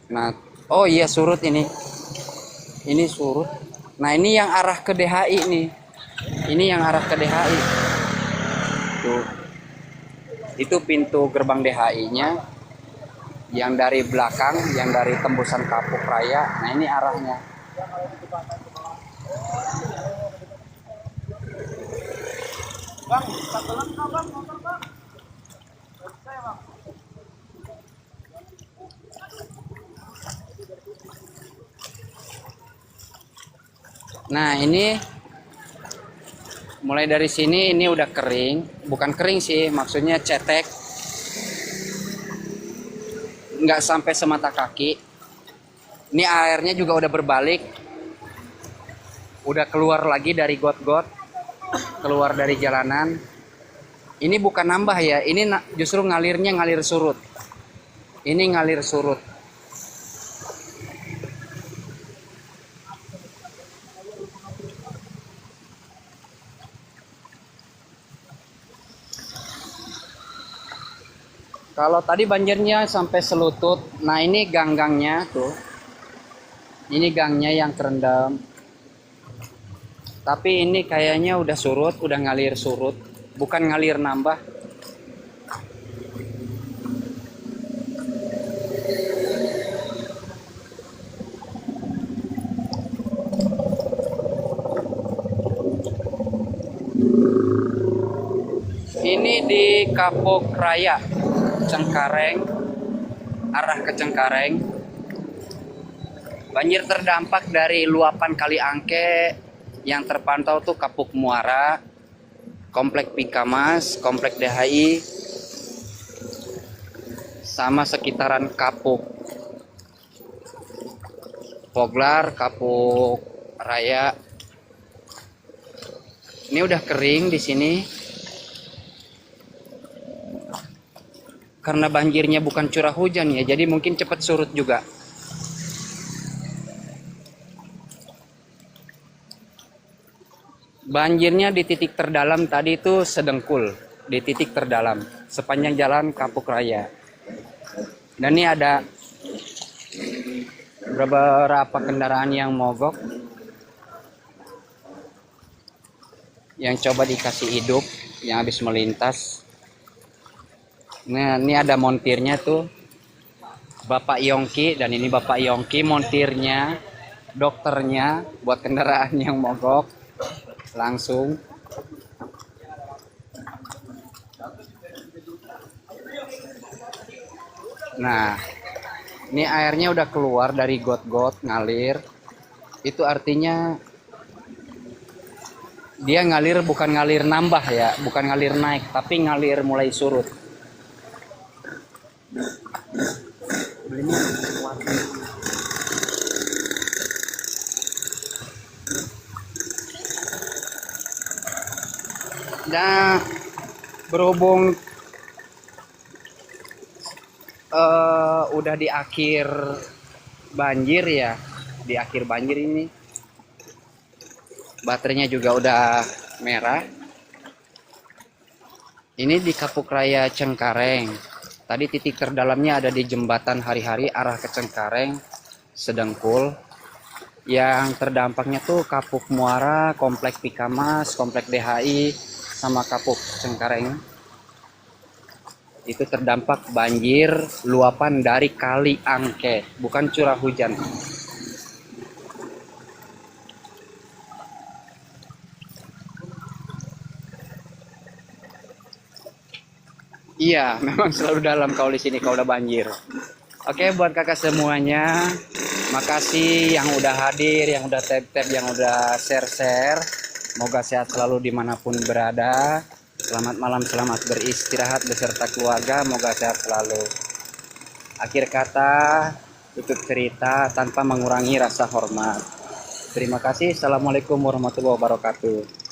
Nah, oh iya surut ini. Ini surut. Nah, ini yang arah ke DHI nih. Ini yang arah ke DHI. Tuh. Itu pintu gerbang DHI-nya yang dari belakang, yang dari tembusan Kapuk Raya. Nah ini arahnya. Nah ini mulai dari sini ini udah kering, bukan kering sih, maksudnya cetek, nggak sampai semata kaki. Ini airnya juga udah berbalik, udah keluar lagi dari got-got, keluar dari jalanan. Ini bukan nambah ya, ini justru ngalirnya ngalir surut. Ini ngalir surut. Kalau tadi banjirnya sampai selutut, nah ini gang-gangnya tuh. Ini gangnya yang terendam. Tapi ini kayaknya udah surut, udah ngalir surut, bukan ngalir nambah. Ini di Kapuk Raya, Cengkareng, arah ke Cengkareng. Banjir terdampak dari luapan Kali Angke yang terpantau tuh Kapuk Muara, Komplek Pikamas, Komplek DHI, sama sekitaran Kapuk Poglar, Kapuk Raya. Ini udah kering di sini. Karena banjirnya bukan curah hujan ya, jadi mungkin cepat surut juga. Banjirnya di titik terdalam tadi itu sedengkul, di titik terdalam sepanjang jalan Kapuk Raya. Dan ini ada beberapa kendaraan yang mogok, yang coba dikasih hidup, yang habis melintas. Nah, ini ada montirnya tuh, Bapak Yongki, dan ini Bapak Yongki montirnya, dokternya buat kendaraan yang mogok langsung. Nah, ini airnya udah keluar dari got-got ngalir. Itu artinya dia ngalir bukan ngalir nambah ya, bukan ngalir naik, tapi ngalir mulai surut. Dan berhubung udah di akhir banjir ya, di akhir banjir ini baterainya juga udah merah. Ini di Kapuk Raya Cengkareng. Tadi titik terdalamnya ada di jembatan Hari-Hari arah ke Cengkareng, Sedengkul. Yang terdampaknya tuh Kapuk Muara, Komplek Pikamas, Komplek DHI, sama Kapuk Cengkareng. Itu terdampak banjir luapan dari Kali Angke, bukan curah hujan. Iya, memang selalu dalam kalau di sini kalau udah banjir. Oke, buat kakak semuanya, makasih yang udah hadir, yang udah tap-tap, yang udah share-share. Semoga sehat selalu dimanapun berada. Selamat malam, selamat beristirahat beserta keluarga. Moga sehat selalu. Akhir kata, tutup cerita tanpa mengurangi rasa hormat. Terima kasih. Assalamualaikum warahmatullahi wabarakatuh.